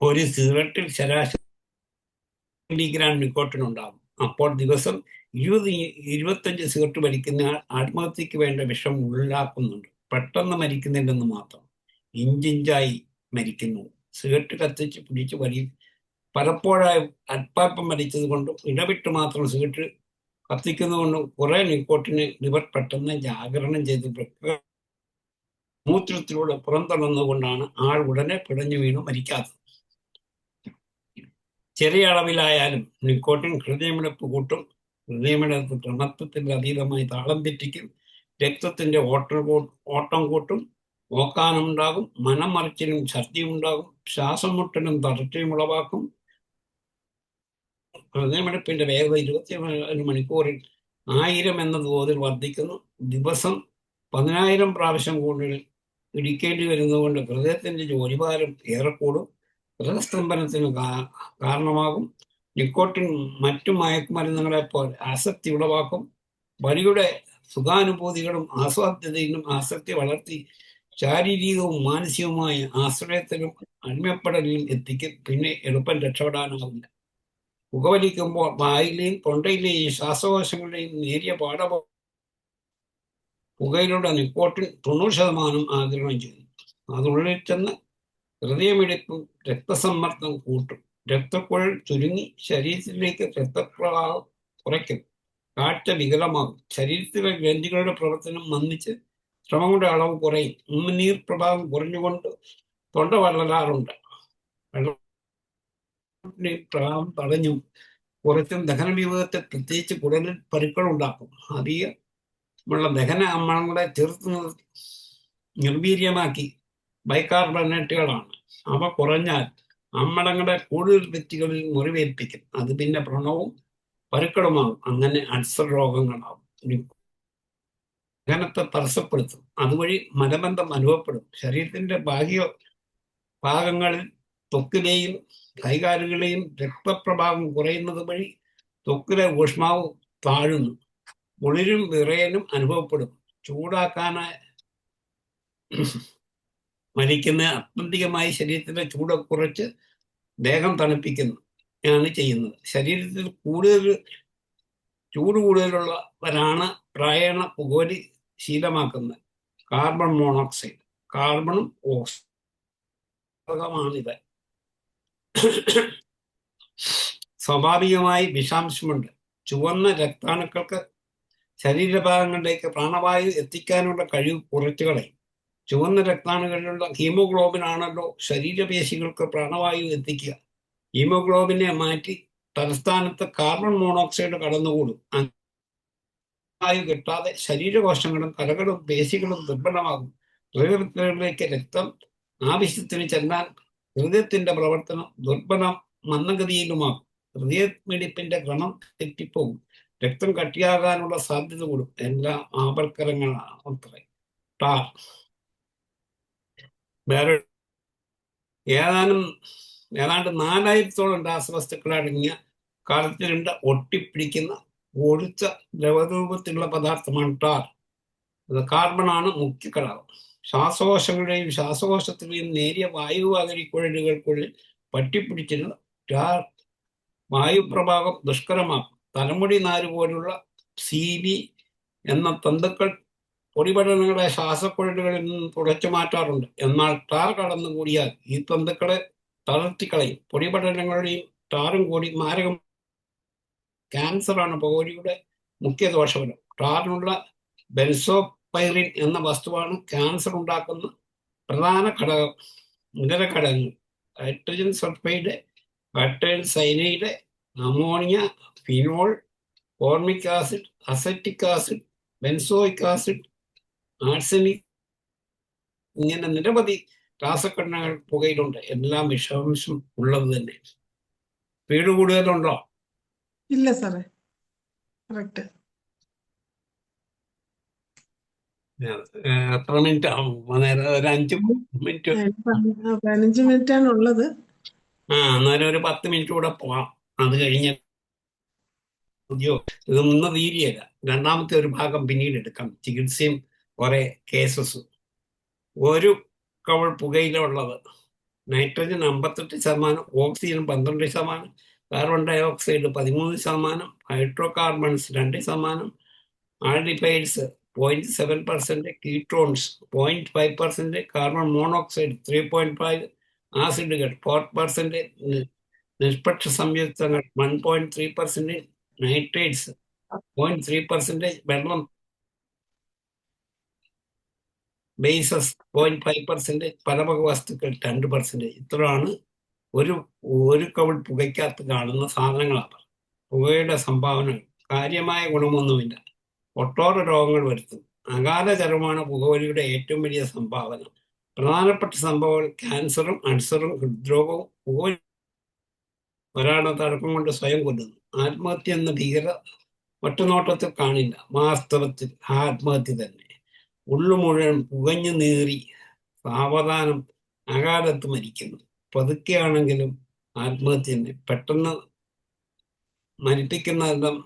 [SPEAKER 5] ഒരു സിഗരറ്റിൽ ശരാശരി മില്ലിഗ്രാം നിക്കോട്ടിൻ ഉണ്ടാകും. അപ്പോൾ ദിവസം 20-25 സിഗരറ്റ് വലിക്കുന്ന ആത്മഹത്യക്ക് വേണ്ട വിഷം ഉള്ളിലാക്കുന്നുണ്ട്. പെട്ടെന്ന് മരിക്കുന്നില്ലെന്ന് മാത്രം, ഇഞ്ചിഞ്ചായി മരിക്കുന്നു. സിഗരറ്റ് കത്തിച്ച് പിടിച്ച് വലിയും. പലപ്പോഴായി അല്പാൽപ്പം വലിച്ചത് കൊണ്ടും ഇടവിട്ട് മാത്രം സിഗരറ്റ് കത്തിക്കുന്നതുകൊണ്ടും കുറെ നിക്കോട്ടിന് ലിവർ പെട്ടെന്ന് ജാഗരണം ചെയ്ത് മൂത്രത്തിലൂടെ പുറന്തള്ളുന്നതുകൊണ്ടാണ് ആൾ ഉടനെ പിടഞ്ഞു വീണു മരിക്കാത്തത്. ചെറിയ അളവിലായാലും നിക്കോട്ടിൻ ഹൃദയമിടിപ്പ് കൂട്ടും. ഹൃദയമിടിപ്പ് ക്രമത്വത്തിന്റെ അതീതമായി താളം തെറ്റിക്കും. രക്തത്തിന്റെ ഓട്ടം കൂട്ടും. ഓക്കാനമുണ്ടാകും. മനം മറിച്ചിലും ഛർദിയും ഉണ്ടാകും. ശ്വാസം മുട്ടലും തളർച്ചയും ഉളവാക്കും. ഹൃദയമിടിപ്പിന്റെ വേഗത 24 മണിക്കൂറിൽ 1000 എന്ന തോതിൽ വർദ്ധിക്കുന്നു. ദിവസം 10,000 പ്രാവശ്യം കൂടുതൽ ഇടിക്കേണ്ടി വരുന്നതുകൊണ്ട് ഹൃദയത്തിന്റെ ജോലിഭാരം ഏറെ കൂടും. ഹൃദയസ്തംഭനത്തിന് കാരണമാകും. നിക്കോട്ടിൻ മറ്റു മയക്കുമരുന്നുകളെ പോലെ ആസക്തി ഉളവാക്കും. വലിയുടെ സുഖാനുഭൂതികളും ആസ്വാദ്യതയിലും ആസക്തി വളർത്തി ശാരീരികവും മാനസികവുമായ ആശ്രയത്തിലും അടിമപ്പെടലിലും എത്തിക്കും. പിന്നെ എളുപ്പം രക്ഷപ്പെടാനാവില്ല. പുകവലിക്കുമ്പോൾ വായിലെയും തൊണ്ടയിലെയും ശ്വാസകോശങ്ങളുടെയും നേരിയ പുകയിലൂടെ നിക്കോട്ടിൻ 90% ആഗിരണം ചെയ്യുന്നു. അതുള്ളിൽ ചെന്ന് ഹൃദയമിടിപ്പും രക്തസമ്മർദ്ദം കൂട്ടും. രക്തക്കുഴൽ ചുരുങ്ങി ശരീരത്തിലേക്ക് രക്തപ്രവാഹം കുറയ്ക്കും. കാഴ്ച വികലമാകും. ശരീരത്തിലെ ഗ്രന്ഥികളുടെ പ്രവർത്തനം മന്ദിച്ച് ശ്രമങ്ങളുടെ അളവ് കുറയും. ഉമിനീർ പ്രഭാവം കുറഞ്ഞുകൊണ്ട് തൊണ്ട വളരാറുണ്ട്. പ്രഭാവം തടഞ്ഞും കുറച്ചും ദഹന വിഭാഗത്തെ പ്രത്യേകിച്ച് കുടലിൽ പരുക്കളുണ്ടാക്കും. അധികമുള്ള ദഹന അമ്ലങ്ങളെ ചേർത്ത് നിർവീര്യമാക്കി ബൈകാർബണേറ്റുകളാണ്. അവ കുറഞ്ഞാൽ അമ്ലങ്ങളെ കൂടുതൽ വ്യക്തികളിൽ മുറിവേൽപ്പിക്കും. അത് പിന്നെ വ്രണവും പരുക്കളുമാകും. അങ്ങനെ അൾസർ രോഗങ്ങളാകും. ദഹനത്തെ തടസ്സപ്പെടുത്തും. അതുവഴി മലബന്ധം അനുഭവപ്പെടും. ശരീരത്തിന്റെ ബാഹ്യ ഭാഗങ്ങളിൽ ത്വക്കിലെയും കൈകാലുകളെയും രക്തപ്രവാഹം കുറയുന്നത് വഴി ത്വക്കിലെ ഊഷ്മാവ് താഴുന്നു. കുളിരും വിറയലും അനുഭവപ്പെടും. ചൂടാക്കാനായി മരിക്കുന്ന ആത്യന്തികമായി ശരീരത്തിലെ ചൂട് കുറച്ച് ദേഹം തണുപ്പിക്കുന്നു ആണ് ചെയ്യുന്നത്. ശരീരത്തിൽ ചൂട് കൂടുതലുള്ളവരാണ് പ്രായണ പുകവലി ശീലമാക്കുന്നത്. Carbon monoxide, കാർബണും ഓക്സിജനുമാണിത്. സ്വാഭാവികമായി വിഷാംശമുണ്ട്. ചുവന്ന രക്താണുക്കൾക്ക് ശരീരഭാഗങ്ങളിലേക്ക് പ്രാണവായു എത്തിക്കാനുള്ള കഴിവ് കുറച്ചു കളയും. ചുവന്ന രക്താണുകളിലുള്ള ഹീമോഗ്ലോബിൻ ആണല്ലോ ശരീരപേശികൾക്ക് പ്രാണവായു എത്തിക്കുക. ഹീമോഗ്ലോബിനെ മാറ്റി തലസ്ഥാനത്ത് കാർബൺ മോണോക്സൈഡ് കടന്നുകൂടും. വായു കിട്ടാതെ ശരീരകോശങ്ങളും കലകളും പേശികളും ദുർബലമാകും. ഹൃദയത്തിലേക്ക് രക്തം ആവശ്യത്തിന് ചെന്നാൽ ഹൃദയത്തിന്റെ പ്രവർത്തനം ദുർബലം മന്ദഗതിയിലുമാകും. ഹൃദയമിടിപ്പിന്റെ ക്രമം തെറ്റിപ്പോകും. രക്തം കട്ടിയാകാനുള്ള സാധ്യത കൂടും. എല്ലാം ആപൽക്കരങ്ങളാണ്. ടാർ വേറെ ഏതാണ്ട് 4000-ഓളം രാസവസ്തുക്കൾ അടങ്ങിയ കറുത്തിരുണ്ട ഒട്ടിപ്പിടിക്കുന്ന ഒഴിച്ച ദ്രവരൂപത്തിലുള്ള പദാർത്ഥമാണ് ടാർ. അത് കാർബണാണ് മുഖ്യ ഘടകം. ശ്വാസകോശങ്ങളുടെയും ശ്വാസകോശത്തിലെയും നേരിയ വായുവാഹരിക്കുഴലുകൾക്കുള്ളിൽ പറ്റിപ്പിടിച്ചിരുന്ന ടാർ വായുപ്രവാഹം ദുഷ്കരമാക്കും. തലമുടി നാര് പോലുള്ള CB എന്ന തന്തുക്കൾ പൊടിപടലങ്ങളെ ശ്വാസക്കുഴലുകളിൽ നിന്ന് തുടച്ചു മാറ്റാറുണ്ട്. എന്നാൽ ടാർ കടന്നുകൂടിയാൽ ഈ തന്തുക്കളെ തളർത്തിക്കളയും. പൊടിപടലങ്ങളുടെയും ടാറും കൂടി മാരകം ക്യാൻസറാണ് പുകവലിയുടെ മുഖ്യ ദോഷഫലം. ടാറിനുള്ള ബെൻസോപൈറിൻ എന്ന വസ്തുവാണ് ക്യാൻസർ ഉണ്ടാക്കുന്ന പ്രധാന ഘടകം. ഇതര ഘടകങ്ങൾ hydrogen sulphide, hydrogen cyanide, ammonia, phenol, formic acid, acetic acid, benzoic acid, arsenic, ഇങ്ങനെ നിരവധി രാസഘടനകൾ പുകയിലുണ്ട്. എല്ലാം വിഷാംശം ഉള്ളത് തന്നെ. സ്പീഡ് കൂടുതലുണ്ടോ?
[SPEAKER 3] ഇല്ല സാറേ, കറക്റ്റ്.
[SPEAKER 5] എത്ര മിനിറ്റ് ആവും? ഒരു 5 മിനിറ്റ്.
[SPEAKER 3] 15 മിനിറ്റാണ് ഉള്ളത്.
[SPEAKER 5] അന്നേരം ഒരു 10 മിനിറ്റ് കൂടെ പോവാം. അത് കഴിഞ്ഞ് ഇത് മുന്ന് തീരിയല്ല. രണ്ടാമത്തെ ഒരു ഭാഗം പിന്നീട് എടുക്കാം. ചികിത്സയും കുറെ കേസസും. ഒരു കവൾ പുകയിലുള്ളത് nitrogen 58%, oxygen 12%, carbon dioxide 13%, hydrocarbons 2%, aldehydes 0.7%, ketones 0.5%, carbon monoxide 3.5%, ആസിഡുകൾ 4%, നിഷ്പക്ഷ സംയുക്തങ്ങൾ 1.3%, നൈട്രേറ്റ്സ് 0.3%, വെള്ളം ബേസസ് 0.5%, പലവക വസ്തുക്കൾ 2%. ഇത്രയാണ് ഒരു കവൾ പുകയ്ക്കകത്ത് കാണുന്ന സാധനങ്ങളാണ്. പുകയുടെ സംഭാവനകൾ കാര്യമായ ഗുണമൊന്നുമില്ല. ഒട്ടേറെ രോഗങ്ങൾ വരുത്തും. അകാലചരമാണ് പുകവലിയുടെ ഏറ്റവും വലിയ സംഭാവന. പ്രധാനപ്പെട്ട സംഭവങ്ങൾ ക്യാൻസറും അൾസറും ഹൃദ്രോഗവും. പുകവലി ഒരാളെ തടക്കം കൊണ്ട് സ്വയം കൊല്ലുന്നു. ആത്മഹത്യ എന്ന ഭീകര ഒറ്റനോട്ടത്തിൽ കാണില്ല. വാസ്തവത്തിൽ ആത്മഹത്യ തന്നെ. ഉള്ളു മുഴുവൻ പുകഞ്ഞു നീറി സാവധാനം അകാലത്ത് മരിക്കുന്നു. പതുക്കെയാണെങ്കിലും ആത്മഹത്യ തന്നെ. പെട്ടെന്ന് മരിപ്പിക്കുന്നതെല്ലാം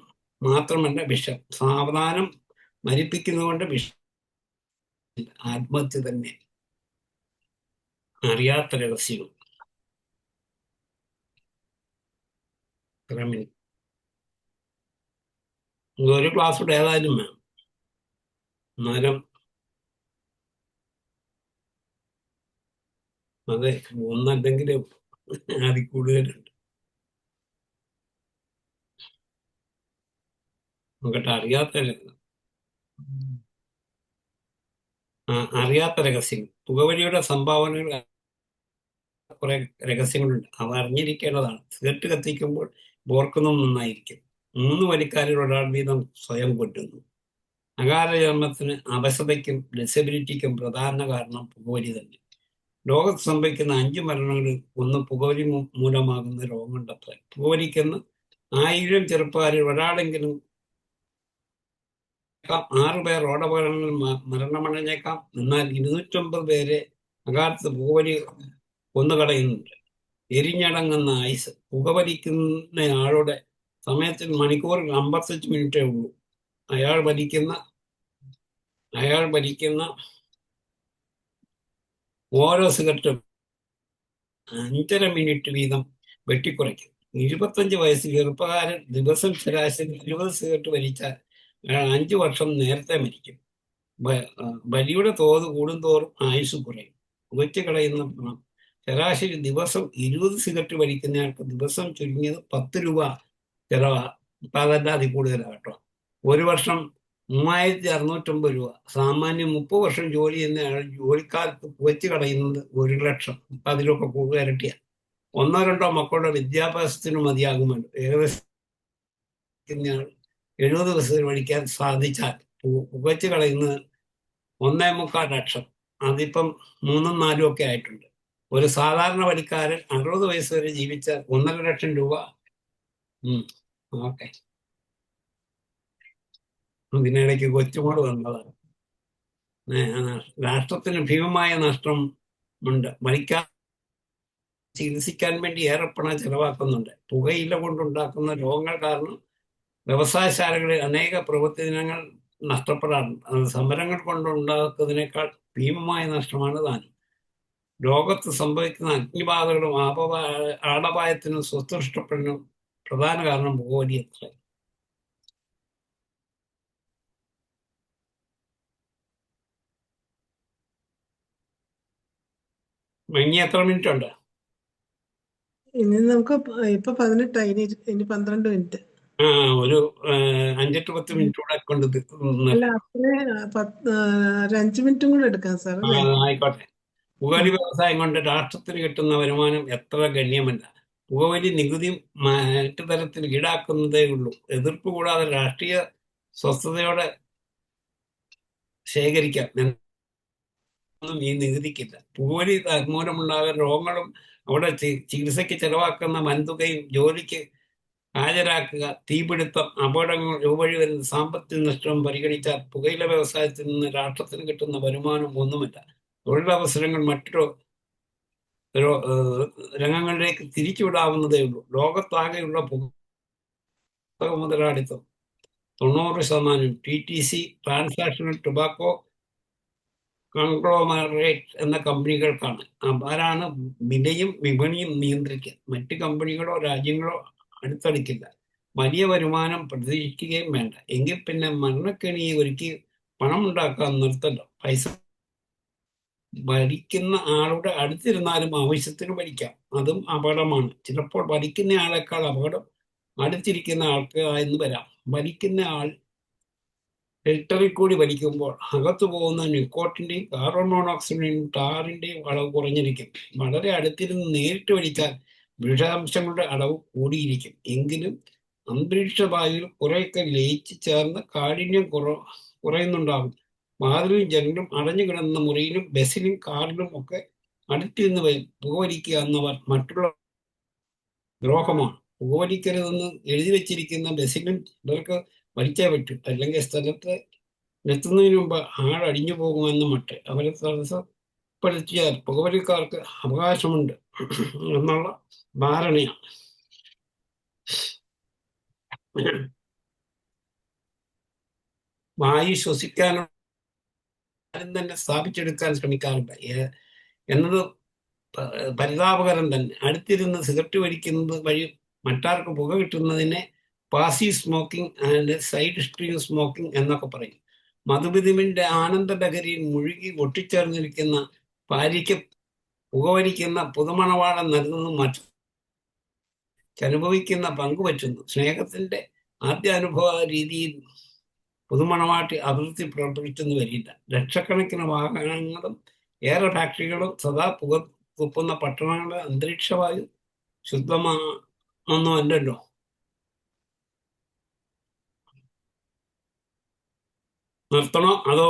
[SPEAKER 5] മാത്രമല്ല വിഷം. സാവധാനം മരിപ്പിക്കുന്നതുകൊണ്ട് വിഷം. ആത്മഹത്യ തന്നെ. അറിയാത്ത രഹസ്യം. ഒരു ക്ലാസ് കൂടെ ഏതായാലും വേണം. അന്നേരം അതെ, ഒന്നല്ലെങ്കിൽ അതിൽ കൂടുതലുണ്ട്. നോക്കട്ടെ, അറിയാത്ത രഹസ്യങ്ങൾ. പുകവലിയുടെ സംഭാവനകൾ കുറെ രഹസ്യങ്ങളുണ്ട്, അവ അറിഞ്ഞിരിക്കേണ്ടതാണ്. സിഗരറ്റ് കത്തിക്കുമ്പോൾ ഓർക്കുന്നതും നന്നായിരിക്കും. 3 വലിക്കാരിൽ ഒരാൾ വീതം സ്വയം കൊല്ലുന്നു. അകാല ജന്മത്തിന്, അപസതയ്ക്കും ഡിസബിലിറ്റിക്കും പ്രധാന കാരണം പുകവലി തന്നെ. ലോകത്ത് സംഭവിക്കുന്ന 5 മരണങ്ങളിൽ ഒന്ന് പുകവലി മൂലമാകുന്ന രോഗമുണ്ടത്രേ. പുകവലിക്കുന്ന 1000 ചെറുപ്പക്കാരിൽ ഒരാളെങ്കിലും 6 പേർ റോഡപകടങ്ങളിൽ മരണമടഞ്ഞേക്കാം. എന്നാൽ 250 പേരെ അകാലത്ത് പുകവലി കൊന്നുകളയുന്നുണ്ട്. എരിഞ്ഞടങ്ങുന്ന ആയുസ്. പുകവലിക്കുന്നയാളുടെ സമയത്തിൽ മണിക്കൂറിൽ 55 മിനിറ്റേ ഉള്ളൂ. അയാൾ വലിക്കുന്ന ഓരോ സിഗരറ്റും 5.5 മിനിറ്റ് വീതം വെട്ടിക്കുറയ്ക്കും. 25 വയസ്സിൽ ചെറുപ്പക്കാരൻ ദിവസം ശരാശരി 20 സിഗരറ്റ് വലിച്ചാൽ 5 വർഷം നേരത്തെ മരിക്കും. വലിയുടെ തോത് കൂടുന്തോറും ആയുസ് കുറയും. പുകച്ചു കളയുന്ന പണം. ശരാശരി ദിവസം 20 സിഗരറ്റ് വലിക്കുന്നയാൾക്ക് ദിവസം ചുരുങ്ങിയത് 10 രൂപ ചെലവാ. ഇപ്പൊ അതല്ല, അതിൽ കൂടുതലാട്ടോ. ഒരു വർഷം 3650 രൂപ. സാമാന്യം 30 വർഷം ജോലി ചെയ്യുന്നയാൾ ജോലിക്കാർക്ക് പുകച്ചു കളയുന്നത് 1 ലക്ഷം. ഇപ്പൊ അതിലൊക്കെ കൂടുതൽ ഇരട്ടിയ. 1-2 മക്കളുടെ വിദ്യാഭ്യാസത്തിന് മതിയാകുമല്ലോ. ഏകദേശം 70 ദിവസത്തിൽ പഠിക്കാൻ സാധിച്ചാൽ പുകച്ചു കളയുന്നത് 1.25 ലക്ഷം. അതിപ്പം 3-4 ഒക്കെ ആയിട്ടുണ്ട്. ഒരു സാധാരണ വരിക്കാരൻ 60 വയസ്സ് വരെ ജീവിച്ചാൽ 1.5 ലക്ഷം രൂപ. ഓക്കെ, ഇതിനിടയ്ക്ക് കൊച്ചുമോട് വന്നതാണ്. രാഷ്ട്രത്തിന് ഭീമമായ നഷ്ടം ഉണ്ട്. ചികിത്സിക്കാൻ വേണ്ടി ഏറെ പണം ചെലവാക്കുന്നുണ്ട്. പുകയില കൊണ്ടുണ്ടാക്കുന്ന രോഗങ്ങൾ കാരണം വ്യവസായശാലകളിൽ അനേക പ്രവൃത്തി ദിനങ്ങൾ നഷ്ടപ്പെടാറുണ്ട്. അത് സമരങ്ങൾ കൊണ്ടുണ്ടാക്കുന്നതിനേക്കാൾ ഭീമമായ നഷ്ടമാണ് താനും. ലോകത്ത് സംഭവിക്കുന്ന അഗ്നിബാധകളും ആളപായത്തിനും സ്വത്ത് നഷ്ടപ്പെടാനും പ്രധാന കാരണം പുകവലി അത്ര. ഇനി എത്ര മിനിറ്റ് ഉണ്ട്?
[SPEAKER 3] ഇനി നമുക്ക് ഇപ്പൊ 18 ഇനി 12 മിനിറ്റ്.
[SPEAKER 5] ഒരു 5-10 മിനിറ്റ് കൂടെ കൊണ്ട്
[SPEAKER 3] അല്ല, ഒരു 5 മിനിറ്റും കൂടെ എടുക്കാം സാർ, അല്ലേ?
[SPEAKER 5] ആയിക്കോട്ടെ. പുകവലി വ്യവസായം കൊണ്ട് രാഷ്ട്രത്തിന് കിട്ടുന്ന വരുമാനം എത്ര ഗണ്യമല്ല. പുകവലി നികുതി മറ്റു തരത്തിൽ ഈടാക്കുന്നതേ ഉള്ളൂ. എതിർപ്പ് കൂടാതെ രാഷ്ട്രീയ സ്വസ്ഥതയോടെ ശേഖരിക്കാം ഒന്നും ഈ നികുതിക്കില്ല. പുകവലി മൂലമുണ്ടാകുന്ന രോഗങ്ങളും അവിടെ ചികിത്സയ്ക്ക് ചെലവാക്കുന്ന വൻതുകയും ജോലിക്ക് ഹാജരാക്കുക, തീപിടുത്തം, അപകടങ്ങൾ വഴി വരുന്ന സാമ്പത്തിക നഷ്ടവും പരിഗണിച്ചാൽ പുകയില വ്യവസായത്തിൽ നിന്ന് രാഷ്ട്രത്തിന് കിട്ടുന്ന വരുമാനം ഒന്നുമില്ല. തൊഴിലവസരങ്ങൾ മറ്റൊരു രംഗങ്ങളിലേക്ക് തിരിച്ചുവിടാവുന്നതേ ഉള്ളൂ. ലോകത്താകെയുള്ള പുസ്തക മുതലാളിത്തം 90% TTC, ട്രാൻസാക്ഷണൽ ടൊബാക്കോ കൺഗ്ലോമറേറ്റ് എന്ന കമ്പനികൾക്കാണ്. അവരാണ് വിലയും വിപണിയും നിയന്ത്രിക്കുക. മറ്റ് കമ്പനികളോ രാജ്യങ്ങളോ അടുത്തടിക്കില്ല. വലിയ വരുമാനം പ്രതീക്ഷിക്കുകയും വേണ്ട. എങ്കിൽ പിന്നെ മരണക്കെണിയെ ഒരുക്കി പണം ഉണ്ടാക്കാൻ നിർത്തല്ലോ. പൈസ ഭരിക്കുന്ന ആളുടെ അടുത്തിരുന്നാലും ആവശ്യത്തിന് ഭരിക്കാം. അതും അപകടമാണ്. ചിലപ്പോൾ ഭരിക്കുന്ന ആളെക്കാൾ അപകടം അടുത്തിരിക്കുന്ന ആൾക്ക് എന്ന് വരാം. ഭരിക്കുന്ന ആൾ ഫിൽറ്ററിൽ കൂടി വലിക്കുമ്പോൾ അകത്തു പോകുന്ന നിക്കോട്ടിന്റെയും കാർബൺ മോണോക്സൈഡിന്റെയും ടാറിന്റെയും അളവ് കുറഞ്ഞിരിക്കും. വളരെ അടുത്തിരുന്ന് നേരിട്ട് വലിച്ചാൽ വിഷാംശങ്ങളുടെ അളവ് കൂടിയിരിക്കും. എങ്കിലും അന്തരീക്ഷ വായുവിൽ കുറേയൊക്കെ ലയിച്ച് ചേർന്ന് കാഠിന്യം കുറയുന്നുണ്ടാകും. വാതിലും ജനലും അടഞ്ഞു കിടന്ന മുറിയിലും ബസ്സിലും കാറിലും ഒക്കെ അടുത്തിരുന്ന് പുകവലിക്കുക എന്നവർ മറ്റുള്ള ദ്രോഹമാണ്. പുകവലിക്കരുതെന്ന് എഴുതി വെച്ചിരിക്കുന്ന ബസ്സിലും ഇവർക്ക് വലിച്ചേ പറ്റൂ. അല്ലെങ്കിൽ സ്ഥലത്ത് എത്തുന്നതിന് മുമ്പ് ആളടിഞ്ഞു പോകുമെന്ന് മറ്റ് അവരെ തടസ്സപ്പെടുത്തിയാൽ പുകവലിക്കാർക്ക് അവകാശമുണ്ട് എന്നുള്ള ധാരണയാണ്. വായു ശ്വസിക്കാനും തന്നെ സ്ഥാപിച്ചെടുക്കാൻ ശ്രമിക്കാറുണ്ട് എന്നത് പരിതാപകരം തന്നെ. അടുത്തിരുന്ന് സിഗരറ്റ് വലിക്കുന്നത് വഴി മറ്റാർക്ക് പുക കിട്ടുന്നതിനെ passive smoking and side stream smoking എന്നൊക്കെ പറയും. മധുപിതിമിന്റെ ആനന്ദ ലഹരിയിൽ മുഴുകി ഒട്ടിച്ചേർന്നിരിക്കുന്ന ഭാര്യയ്ക്ക് പുകവലിക്കുന്ന പുതുമണവാളം നൽകുന്നു, മറ്റനുഭവിക്കുന്ന പങ്കുവറ്റുന്നു. സ്നേഹത്തിന്റെ ആദ്യാനുഭവ രീതിയിൽ പുതുമണവാട്ടി അതിർത്തി പ്രവർത്തിച്ചെന്ന് വരില്ല. ലക്ഷക്കണക്കിന് വാഹനങ്ങളും ഏറെ ഫാക്ടറികളും സദാ പുക തുപ്പുന്ന പട്ടണങ്ങളുടെ അന്തരീക്ഷവായു ശുദ്ധമാണെന്നോ അല്ലല്ലോ. നിർത്തണോ അതോ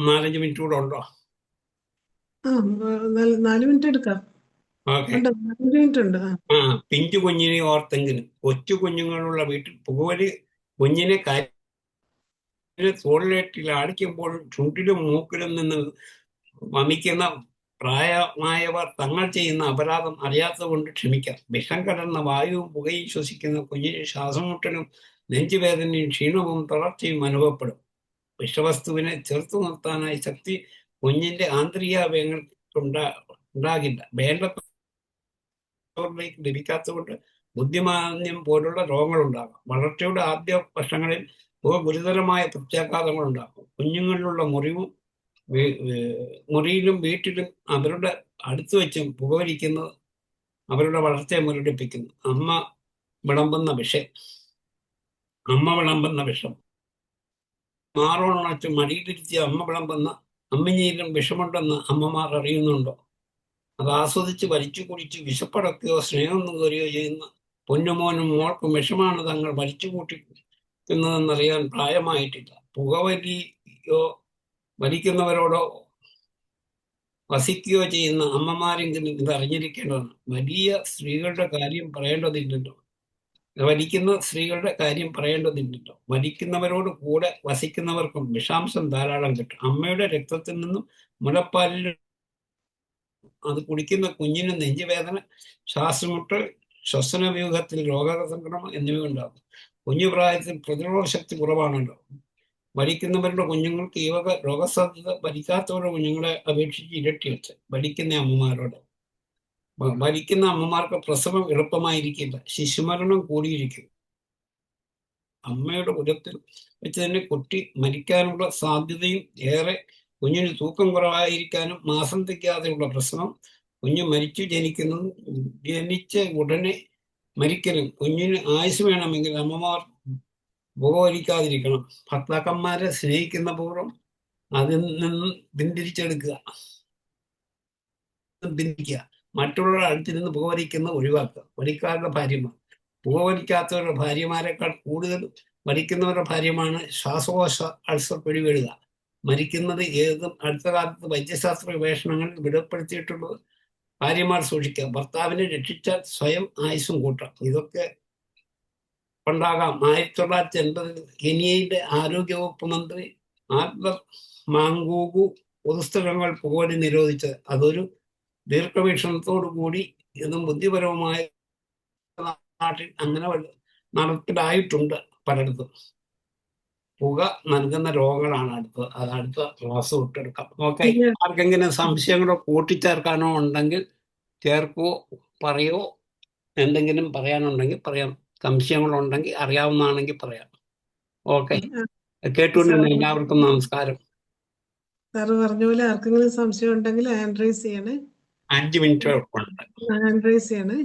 [SPEAKER 5] 4-5 മിനിറ്റ് കൂടെ ഉണ്ടോ?
[SPEAKER 3] ആ 4 മിനിറ്റ് എടുക്കാം.
[SPEAKER 5] ഓക്കെ.
[SPEAKER 3] ഉണ്ട്, 5 മിനിറ്റ് ഉണ്ട്.
[SPEAKER 5] ആ പിഞ്ചു കുഞ്ഞിനെ ഓർത്തെങ്കിലും കൊച്ചു കുഞ്ഞുങ്ങളുള്ള വീട്ടിൽ പുകവലി കുഞ്ഞിനെ തോളിലേറ്റിൽ ആടിക്കുമ്പോഴും ചുണ്ടിലും മൂക്കിലും നിന്ന് വമിക്കുന്ന പ്രായമായവർ തങ്ങൾ ചെയ്യുന്ന അപരാധം അറിയാത്തതുകൊണ്ട് ക്ഷമിക്കാം. വിഷം കലർന്ന വായുവും പുകയും ശ്വസിക്കുന്ന കുഞ്ഞിന് ശ്വാസമുട്ടലും നെഞ്ചുവേദനയും ക്ഷീണവും തളർച്ചയും അനുഭവപ്പെടും. വിഷവസ്തുവിനെ ചെറുത്തു നിർത്താനായി ശക്തി കുഞ്ഞിന്റെ ആന്തരികാവയവങ്ങൾക്കുണ്ടാകില്ല. വേണ്ടവരിലേക്ക് ലഭിക്കാത്തതുകൊണ്ട് ബുദ്ധിമാന്യം പോലുള്ള രോഗങ്ങളുണ്ടാകാം. വളർച്ചയുടെ ആദ്യ വർഷങ്ങളിൽ പുക ഗുരുതരമായ പ്രത്യാഘാതങ്ങൾ ഉണ്ടാക്കും. കുഞ്ഞുങ്ങളിലുള്ള മുറിയിലും വീട്ടിലും അവരുടെ അടുത്ത് വെച്ചും പുകവലിക്കുന്നത് അവരുടെ വളർച്ചയെ മുരടിപ്പിക്കുന്നു. അമ്മ വിളമ്പുന്ന വിഷം മാറോണച്ച് മടിയിലിരുത്തിയ അമ്മ വിളമ്പുന്ന അമ്മിഞ്ഞിയിലും വിഷമുണ്ടെന്ന് അമ്മമാർ അറിയുന്നുണ്ടോ? അത് ആസ്വദിച്ച് വലിച്ചു കുടിച്ച് വിശപ്പടക്കുകയോ സ്നേഹം നുകരുകയോ ചെയ്യുന്ന പൊന്നുമോനും മോൾക്കും വിഷമാണ് തങ്ങൾ വലിച്ചു കൂട്ടിക്കുന്നതെന്നറിയാൻ പ്രായമായിട്ടില്ല. പുകവലിയോ വലിക്കുന്നവരോടോ വസിക്കുകയോ ചെയ്യുന്ന അമ്മമാരെങ്കിലും ഇത് അറിഞ്ഞിരിക്കേണ്ടതാണ്. വലിക്കുന്ന സ്ത്രീകളുടെ കാര്യം പറയേണ്ടതില്ലല്ലോ. വലിക്കുന്നവരോട് കൂടെ വസിക്കുന്നവർക്കും വിഷാംശം ധാരാളം കിട്ടും. അമ്മയുടെ രക്തത്തിൽ നിന്നും മുലപ്പാലിൽ അത് കുടിക്കുന്ന കുഞ്ഞിന് നെഞ്ചുവേദന, ശ്വാസമുട്ടൽ, ശ്വസനവ്യൂഹത്തിൽ രോഗസംക്രമം എന്നിവ ഉണ്ടാകും. കുഞ്ഞുപ്രായത്തിൽ പ്രതിരോധ ശക്തി കുറവാണല്ലോ. വലിക്കുന്നവരുടെ കുഞ്ഞുങ്ങൾക്ക് ഈ വക രോഗസാധ്യത വലിക്കാത്തവരുടെ കുഞ്ഞുങ്ങളെ അപേക്ഷിച്ച് ഇരട്ടി വെച്ച്. വലിക്കുന്ന അമ്മമാർക്ക് പ്രസവം എളുപ്പമായിരിക്കില്ല. ശിശുമരണം കൂടിയിരിക്കും. അമ്മയുടെ ഉദരത്തിൽ വെച്ച് തന്നെ കുട്ടി മരിക്കാനുള്ള സാധ്യതയും ഏറെ. കുഞ്ഞിന് തൂക്കം കുറവായിരിക്കാനും മാസം തികയാതെയുള്ള പ്രസവം, കുഞ്ഞ് ജനിച്ച ഉടനെ മരിക്കലും. കുഞ്ഞിന് ആയുസ് വേണമെങ്കിൽ അമ്മമാർ പുകവലിക്കാതിരിക്കണം. ഭർത്താക്കന്മാരെ സ്നേഹിക്കുന്ന പൂർവ്വം അതിൽ നിന്ന് പിന്തിരിക്കുക. മറ്റുള്ളവരുടെ അടുത്തിരുന്ന് പുകവലിക്കുന്ന ഒഴിവാക്കുക. വലിക്കാരുടെ ഭാര്യമാർ പുകവലിക്കാത്തവരുടെ ഭാര്യമാരെക്കാൾ കൂടുതൽ വലിക്കുന്നവരുടെ ഭാര്യമാണ് ശ്വാസകോശ അൾസർ പിടിപെടുക. മരിക്കുന്നത് ഏതും അടുത്ത കാലത്ത് വൈദ്യശാസ്ത്ര ഗവേഷണങ്ങളിൽ വെളിപ്പെടുത്തിയിട്ടുള്ളത് ഭാര്യമാർ സൂക്ഷിക്കുക. ഭർത്താവിനെ രക്ഷിച്ചാൽ സ്വയം ആയുസ്സും കൂട്ടാം. ഇതൊക്കെ ഉണ്ടാകാം. 1980 കെനിയയിലെ ആരോഗ്യവകുപ്പ് മന്ത്രി ആൽബർട്ട് മാംഗൂഗു പൊതുസ്ഥലങ്ങൾ പുകവലി നിരോധിച്ചത്. അതൊരു ദീർഘവീക്ഷണത്തോടു കൂടി ഇതും ബുദ്ധിപരവുമായ നാട്ടിൽ അങ്ങനെ നടപ്പിലായിട്ടുണ്ട് പലയിടത്തും. പുക നൽകുന്ന രോഗങ്ങളാണ് അടുത്ത ക്ലാസ് വിട്ടെടുക്കാം. ഓക്കെ. ആർക്കെങ്കിലും സംശയങ്ങളോ കൂട്ടിച്ചേർക്കാനോ ഉണ്ടെങ്കിൽ ചേർക്കോ പറയോ. എന്തെങ്കിലും പറയാനുണ്ടെങ്കിൽ പറയാം. സംശയങ്ങളുണ്ടെങ്കിൽ അറിയാവുന്നതാണെങ്കിൽ പറയാം. ഓക്കെ. കേട്ടുകൊണ്ടിരുന്ന എല്ലാവർക്കും നമസ്കാരം.
[SPEAKER 3] സാറ് പറഞ്ഞ പോലെ ആർക്കെങ്കിലും സംശയം ഉണ്ടെങ്കിൽ ഹാൻഡ് റൈസ് ചെയ്യണേ.
[SPEAKER 5] 5 മിനിറ്റ് ഉണ്ട്.
[SPEAKER 3] ഹാൻഡ് റൈസ് ചെയ്യണേ.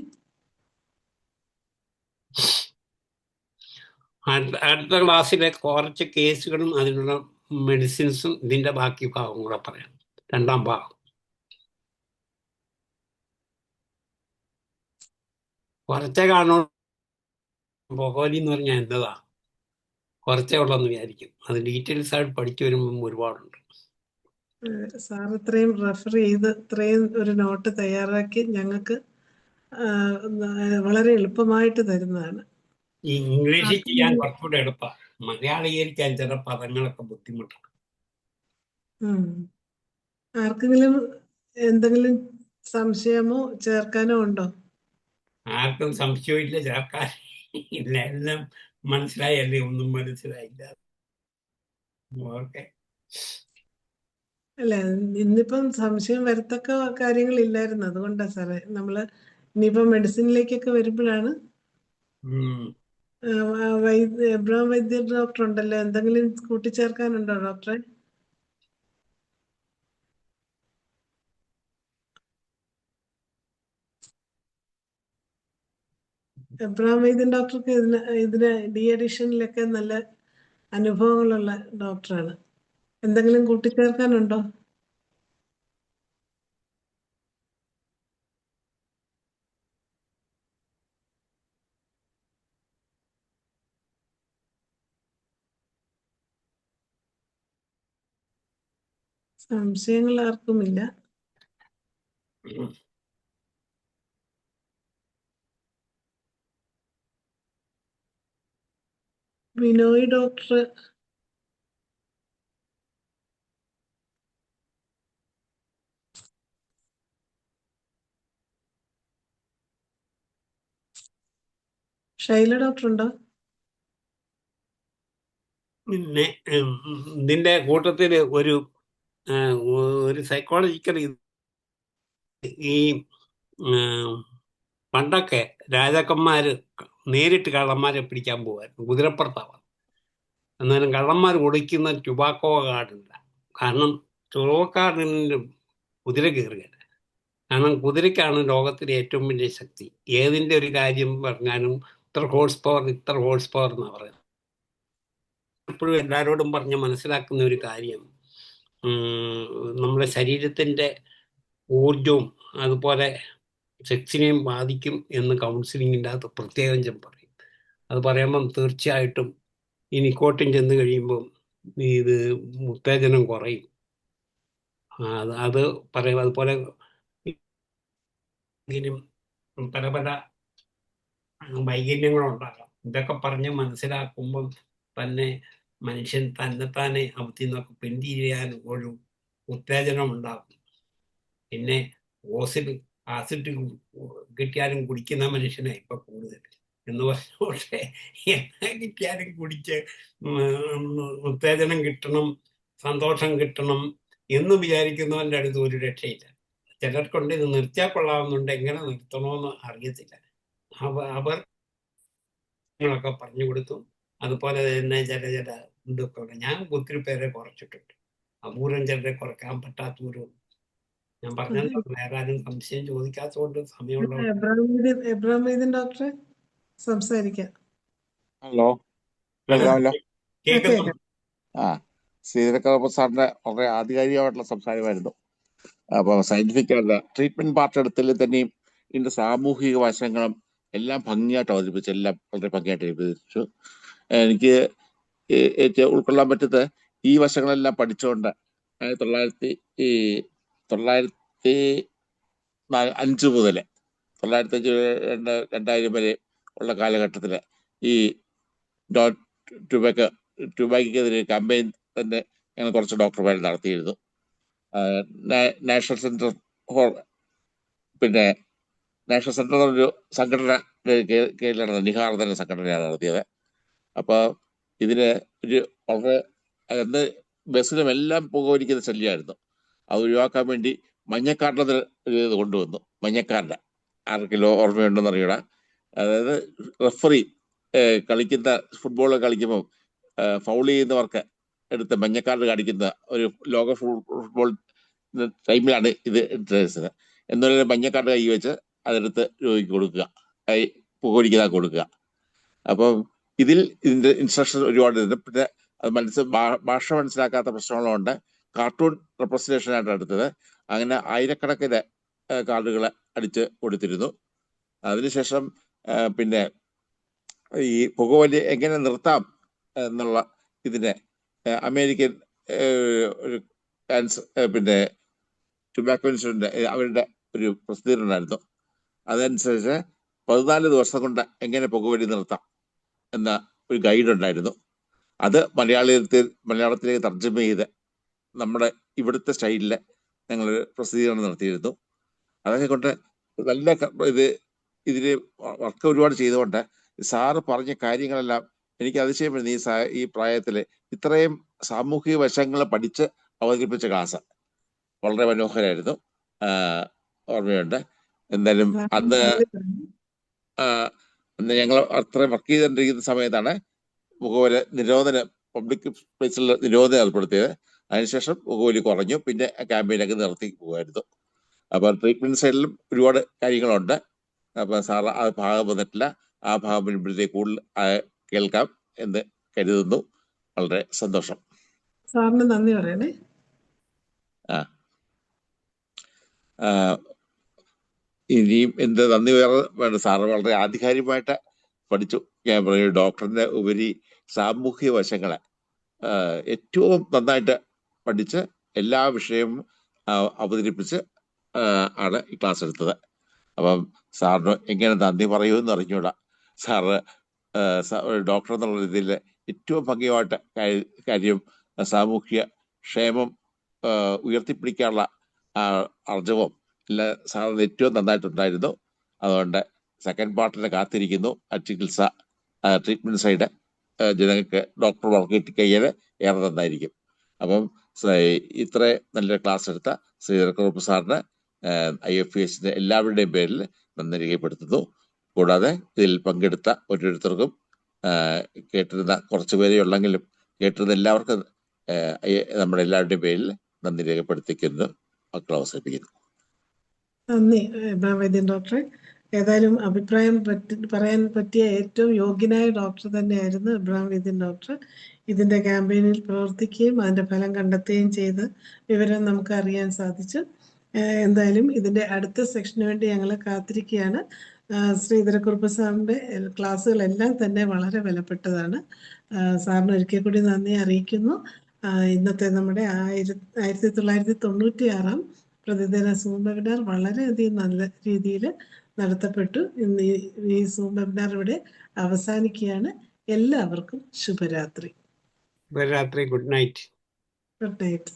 [SPEAKER 5] അടുത്ത ക്ലാസ്സിലെ കുറച്ച് കേസുകളും അതിനുള്ള മെഡിസിൻസും ഇതിന്റെ ബാക്കി ഭാഗം കൂടെ പറയാം. 2ാം ഭാഗം. കുറച്ചേ കാണോ. പുകവലി എന്ന് പറഞ്ഞാൽ എന്നതാ? കുറച്ചേ ഉള്ളെന്ന് വിചാരിക്കും. അത് ഡീറ്റെയിൽസ് ആയിട്ട് പഠിച്ചു വരുമ്പം ഒരുപാടുണ്ട്.
[SPEAKER 3] സാർ ഇത്രയും റെഫർ ചെയ്ത് ഇത്രയും ഒരു നോട്ട് തയ്യാറാക്കി ഞങ്ങൾക്ക് വളരെ എളുപ്പമായിട്ട് തരുന്നതാണ്.
[SPEAKER 5] ഈ ഇംഗ്ലീഷിൽ ചെയ്യാൻ കുറച്ചുകൂടെ എളുപ്പമാണ്. മലയാളീകരിക്കാൻ ചില പദങ്ങളൊക്കെ ബുദ്ധിമുട്ടാണ്.
[SPEAKER 3] ആർക്കെങ്കിലും എന്തെങ്കിലും സംശയമോ ചേർക്കാനോ ഉണ്ടോ?
[SPEAKER 5] ആർക്കും സംശയമില്ല, ചേർക്കാൻ ഇല്ല. എല്ലാം മനസ്സിലായല്ലേ? ഒന്നും മനസ്സിലായില്ല. ഓക്കെ.
[SPEAKER 3] അല്ല, ഇന്നിപ്പം സംശയം വരത്തക്ക കാര്യങ്ങളില്ലായിരുന്നു. അതുകൊണ്ടാ സാറേ നമ്മള് ഇനിയിപ്പം മെഡിസിനിലേക്കൊക്കെ വരുമ്പോഴാണ്. എബ്രഹാം വൈദ്യർ ഡോക്ടർ ഉണ്ടല്ലോ, എന്തെങ്കിലും കൂട്ടിച്ചേർക്കാനുണ്ടോ ഡോക്ടറെ? എബ്രഹാം വൈദ്യൻ ഡോക്ടർക്ക് ഇതിന് ഡി അഡിഷനിലൊക്കെ നല്ല അനുഭവങ്ങളുള്ള ഡോക്ടറാണ്. എന്തെങ്കിലും കൂട്ടിച്ചേർക്കാനുണ്ടോ? സംശയങ്ങൾ ആർക്കുമില്ല. ബിനോയ് ഡോക്ടർ ഷൈല ഡോക്ടർ ഉണ്ടോ?
[SPEAKER 5] പിന്നെ ഇതിന്റെ കൂട്ടത്തിൽ ഒരു സൈക്കോളജിക്കൽ ഈ പണ്ടൊക്കെ രാജാക്കന്മാര് നേരിട്ട് കള്ളന്മാരെ പിടിക്കാൻ പോകുമായിരുന്നു, കുതിരപ്പുറത്താവാം. എന്നാലും കള്ളന്മാർ ഒളിക്കുന്ന ടുബാക്കോ കാർഡില്ല. കാരണം ടുബാക്കോ കാർഡിന് കുതിര കയറുകയില്ല. കാരണം കുതിരയ്ക്കാണ് ലോകത്തിലെ ഏറ്റവും വലിയ ശക്തി. ഏതിൻ്റെ ഒരു കാര്യം പറഞ്ഞാലും ഇത്ര ഹോഴ്സ് പവർ എന്നാണ് പറയുന്നത്. എപ്പോഴും എല്ലാവരോടും പറഞ്ഞ് മനസ്സിലാക്കുന്ന ഒരു കാര്യം, നമ്മുടെ ശരീരത്തിൻ്റെ ഊർജവും അതുപോലെ സെക്സിനെയും ബാധിക്കും എന്ന് കൗൺസിലിങ്ങിൻ്റെ അകത്ത് പ്രത്യേകം പറയും. അത് പറയുമ്പം തീർച്ചയായിട്ടും ഈ നിക്കോട്ടിൻ ചെന്ന് കഴിയുമ്പം ഇത് ഉത്തേജനം കുറയും. അത് പറയും. അതുപോലെ പല പല വൈകല്യങ്ങളുണ്ടാകാം. ഇതൊക്കെ പറഞ്ഞ് മനസ്സിലാക്കുമ്പം തന്നെ മനുഷ്യൻ തന്നെത്താനെ അവത്തിൽ നിന്നൊക്കെ പിന്തിരിയാൻ ഒരു ഉത്തേജനം ഉണ്ടാകും. പിന്നെ ആസിഡ് കിട്ടിയാലും കുടിക്കുന്ന മനുഷ്യനെ ഇപ്പൊ കൂടുതൽ എന്ന് പറഞ്ഞ പക്ഷേ എന്നാ കിട്ടിയാലും കുടിച്ച് ഉത്തേജനം കിട്ടണം, സന്തോഷം കിട്ടണം എന്ന് വിചാരിക്കുന്നവൻ്റെ അടുത്ത് ഒരു രക്ഷയില്ല. ചിലർക്കൊണ്ട് ഇത് നിർത്തിയാൽ കൊള്ളാവുന്നുണ്ട്, എങ്ങനെ നിർത്തണമെന്ന് അറിയത്തില്ല. അവർക്ക് പറഞ്ഞു കൊടുത്തു. അതുപോലെ തന്നെ ചില ഇതൊക്കെ ഞാൻ ഒത്തിരി പേരെ കുറച്ചിട്ടുണ്ട്. അപൂർവം ചിലരെ കുറയ്ക്കാൻ പറ്റാത്തവരും. ഞാൻ പറഞ്ഞല്ലോ, വേറെ ആരും സംശയം ചോദിക്കാത്തതുകൊണ്ട് സമയമുള്ള
[SPEAKER 3] എബ്രഹാം വൈദ്യൻ ഡോക്ടറെ സംസാരിക്കാം.
[SPEAKER 2] ഹലോ, കേൾക്കാമല്ലോ?
[SPEAKER 5] കേൾക്കുന്നു.
[SPEAKER 2] ശ്രീധരക്കറപ്പ് സാറിന്റെ വളരെ ആധികാരികമായിട്ടുള്ള സംസാരമായിരുന്നു. അപ്പോൾ സയന്റിഫിക് ആയിട്ടുള്ള ട്രീറ്റ്മെന്റ് പാർട്ട് എടുത്തതിൽ തന്നെയും ഇതിന്റെ സാമൂഹിക വശങ്ങളും എല്ലാം ഭംഗിയായിട്ട് അവതരിപ്പിച്ചു. എല്ലാം വളരെ ഭംഗിയായിട്ട് അവതരിപ്പിച്ചു. എനിക്ക് ഉൾക്കൊള്ളാൻ പറ്റുന്നത് ഈ വശങ്ങളെല്ലാം പഠിച്ചുകൊണ്ട് 1905 മുതൽ 2000 വരെ ഉള്ള കാലഘട്ടത്തിൽ ഈ ടുബാക്കോക്കെതിരെ ക്യാമ്പയിൻ തന്നെ ഞങ്ങൾ കുറച്ച് ഡോക്ടർമാർ നടത്തിയിരുന്നു. നാഷണൽ സെന്റർ പിന്നെ നാഷണൽ സെന്റർ എന്നൊരു സംഘടന കീഴിലാണ്, നിഹാർ തന്നെ സംഘടനയാണ് നടത്തിയത്. അപ്പോൾ ഇതിന് ഒരു വളരെ അന്ന് ബസ്സിലും എല്ലാം പുകവലിക്കുന്ന ശല്യമായിരുന്നു. അത് ഒഴിവാക്കാൻ വേണ്ടി മഞ്ഞക്കാർഡിൽ ഒരു ഇത് കൊണ്ടുവന്നു. മഞ്ഞക്കാർഡ് ആർക്കെങ്കിലും ഓർമ്മയുണ്ടെന്ന് അറിയണ. അതായത് റെഫറി കളിക്കുന്ന ഫുട്ബോൾ കളിക്കുമ്പോൾ ഫൗൾ ചെയ്യുന്നവർക്ക് എടുത്ത് മഞ്ഞക്കാർഡ് കാണിക്കുന്ന ഒരു ലോക ഫുട്ബോൾ ടൈമിലാണ് ഇത് ഇൻട്രസ്റ്റ്. എന്നൊരു മഞ്ഞക്കാർഡ് കൈ വെച്ച് അതെടുത്ത് രോഗിക്ക് കൊടുക്കുക, പുകവലിക്കുന്ന കൊടുക്കുക. അപ്പം ഇതിന്റെ ഇൻസ്ട്രക്ഷൻ ഒരുപാട് ഉണ്ട്. പിന്നെ അത് ഭാഷ മനസ്സിലാക്കാത്ത പ്രശ്നങ്ങളുണ്ട്. കാർട്ടൂൺ റെപ്രസെന്റേഷനായിട്ട് എടുത്തത്. അങ്ങനെ ആയിരക്കണക്കിന് കാർഡുകൾ അടിച്ച് കൊടുത്തിരുന്നു. അതിനുശേഷം പിന്നെ ഈ പുകവലി എങ്ങനെ നിർത്താം എന്നുള്ള ഇതിന് അമേരിക്കൻ ഒരു പിന്നെ ടുബാക്കോ ഇൻസ്റ്റിറ്റ്യൂട്ടിന്റെ അവരുടെ ഒരു പ്രസിദ്ധീകരണം ഉണ്ടായിരുന്നു. അതനുസരിച്ച് 14 ദിവസം കൊണ്ട് എങ്ങനെ പുകവലി നിർത്താം എന്ന ഒരു ഗൈഡ് ഉണ്ടായിരുന്നു. അത് മലയാളത്തിലേക്ക് തർജ്ജമ ചെയ്ത് നമ്മുടെ ഇവിടുത്തെ സ്റ്റൈലിൽ ഞങ്ങൾ പ്രസിദ്ധീകരണം നടത്തിയിരുന്നു. അതൊക്കെ കൊണ്ട് നല്ല ഇതിന് വർക്ക് ഒരുപാട് ചെയ്തുകൊണ്ട് സാറ് പറഞ്ഞ കാര്യങ്ങളെല്ലാം എനിക്ക് അതിശയം വരുന്നു. ഈ പ്രായത്തിൽ ഇത്രയും സാമൂഹിക വശങ്ങൾ പഠിച്ച് അവതരിപ്പിച്ച ക്ലാസ് വളരെ മനോഹരമായിരുന്നു. ഓർമ്മയുണ്ട്. എന്തായാലും അന്ന് ഞങ്ങൾ അത്രയും വർക്ക് ചെയ്തുകൊണ്ടിരിക്കുന്ന സമയത്താണ് പുകവലി നിരോധനം, പബ്ലിക് പ്ലേസിൽ നിരോധനം ഏർപ്പെടുത്തിയത്. അതിനുശേഷം പുകവലി കുറഞ്ഞു. പിന്നെ ക്യാമ്പയിനൊക്കെ നിർത്തി പോകുമായിരുന്നു. അപ്പോൾ ട്രീറ്റ്മെന്റ് സൈഡിലും ഒരുപാട് കാര്യങ്ങളുണ്ട്. അപ്പോൾ സാറ് അത് ഭാഗം വന്നിട്ടില്ല. ആ ഭാഗം വരുമ്പോഴത്തേക്ക് കൂടുതൽ കേൾക്കാം എന്ന് കരുതുന്നു. വളരെ സന്തോഷം.
[SPEAKER 3] സാറിന് നന്ദി പറയണേ.
[SPEAKER 2] ഇനിയും എന്ത് നന്ദി വേണ്ട, സാറ് വളരെ ആധികാരികമായിട്ട് പഠിച്ചു. ഞാൻ പറയും, ഡോക്ടറിന്റെ ഉപരി സാമൂഹിക വശങ്ങളെ ഏറ്റവും നന്നായിട്ട് പഠിച്ച് എല്ലാ വിഷയവും അവതരിപ്പിച്ച് ആണ് ഈ ക്ലാസ് എടുത്തത്. അപ്പം സാറിന് എങ്ങനെ നന്ദി പറയുമെന്ന് അറിഞ്ഞൂടാ. സാറ് ഡോക്ടർ എന്നുള്ള രീതിയിൽ ഏറ്റവും ഭംഗിയായിട്ട് കാര്യം സാമൂഹ്യ ക്ഷേമം ഉയർത്തിപ്പിടിക്കാനുള്ള അർജവം എല്ലാം സാറിന് ഏറ്റവും നന്നായിട്ടുണ്ടായിരുന്നു. അതുകൊണ്ട് സെക്കൻഡ് പാർട്ടിനെ കാത്തിരിക്കുന്നു. ചികിത്സ ട്രീറ്റ്മെന്റ് സൈഡ് ജനങ്ങൾക്ക് ഡോക്ടർമാർക്ക് കിട്ടിക്കഴിഞ്ഞാൽ ഏറെ നന്നായിരിക്കും. അപ്പം ഇത്ര നല്ലൊരു ക്ലാസ് എടുത്ത ശ്രീധരക്കുറുപ്പ് സാറിന് IFESന്റെ എല്ലാവരുടെയും പേരിൽ നന്ദി രേഖപ്പെടുത്തുന്നു. കൂടാതെ ഇതിൽ പങ്കെടുത്ത ഓരോരുത്തർക്കും കേട്ടിരുന്ന കുറച്ചു പേരെ ഉള്ളെങ്കിലും കേട്ടിരുന്ന എല്ലാവർക്കും നമ്മുടെ എല്ലാവരുടെയും പേരിൽ നന്ദി രേഖപ്പെടുത്തിക്കുന്നു. മക്കൾ അവസാനിപ്പിക്കുന്നു.
[SPEAKER 3] നന്ദി ഇബ്രാഹിം വൈദ്യൻ ഡോക്ടറെ. ഏതായാലും അഭിപ്രായം പറയാൻ പറ്റിയ ഏറ്റവും യോഗ്യനായ ഡോക്ടർ തന്നെയായിരുന്നു ഇബ്രാഹിം വൈദ്യൻ ഡോക്ടർ. ഇതിൻ്റെ ക്യാമ്പയിനിൽ പ്രവർത്തിക്കുകയും അതിൻ്റെ ഫലം കണ്ടെത്തുകയും ചെയ്ത് വിവരം നമുക്ക് അറിയാൻ സാധിച്ചു. എന്തായാലും ഇതിൻ്റെ അടുത്ത സെക്ഷന് വേണ്ടി ഞങ്ങൾ കാത്തിരിക്കുകയാണ്. ശ്രീധരക്കുറുപ്പ് സാറിൻ്റെ ക്ലാസ്സുകളെല്ലാം തന്നെ വളരെ വിലപ്പെട്ടതാണ്. സാറിന് ഒരിക്കൽ കൂടി നന്ദി അറിയിക്കുന്നു. ഇന്നത്തെ നമ്മുടെ 1996 പ്രതിദിന സൂം വെബിനാർ വളരെയധികം നല്ല രീതിയിൽ നടത്തപ്പെട്ടു. ഇന്ന് ഈ സൂം വെബിനാർ ഇവിടെ അവസാനിക്കുകയാണ്. എല്ലാവർക്കും ശുഭരാത്രി.
[SPEAKER 5] Good night.
[SPEAKER 3] Good night.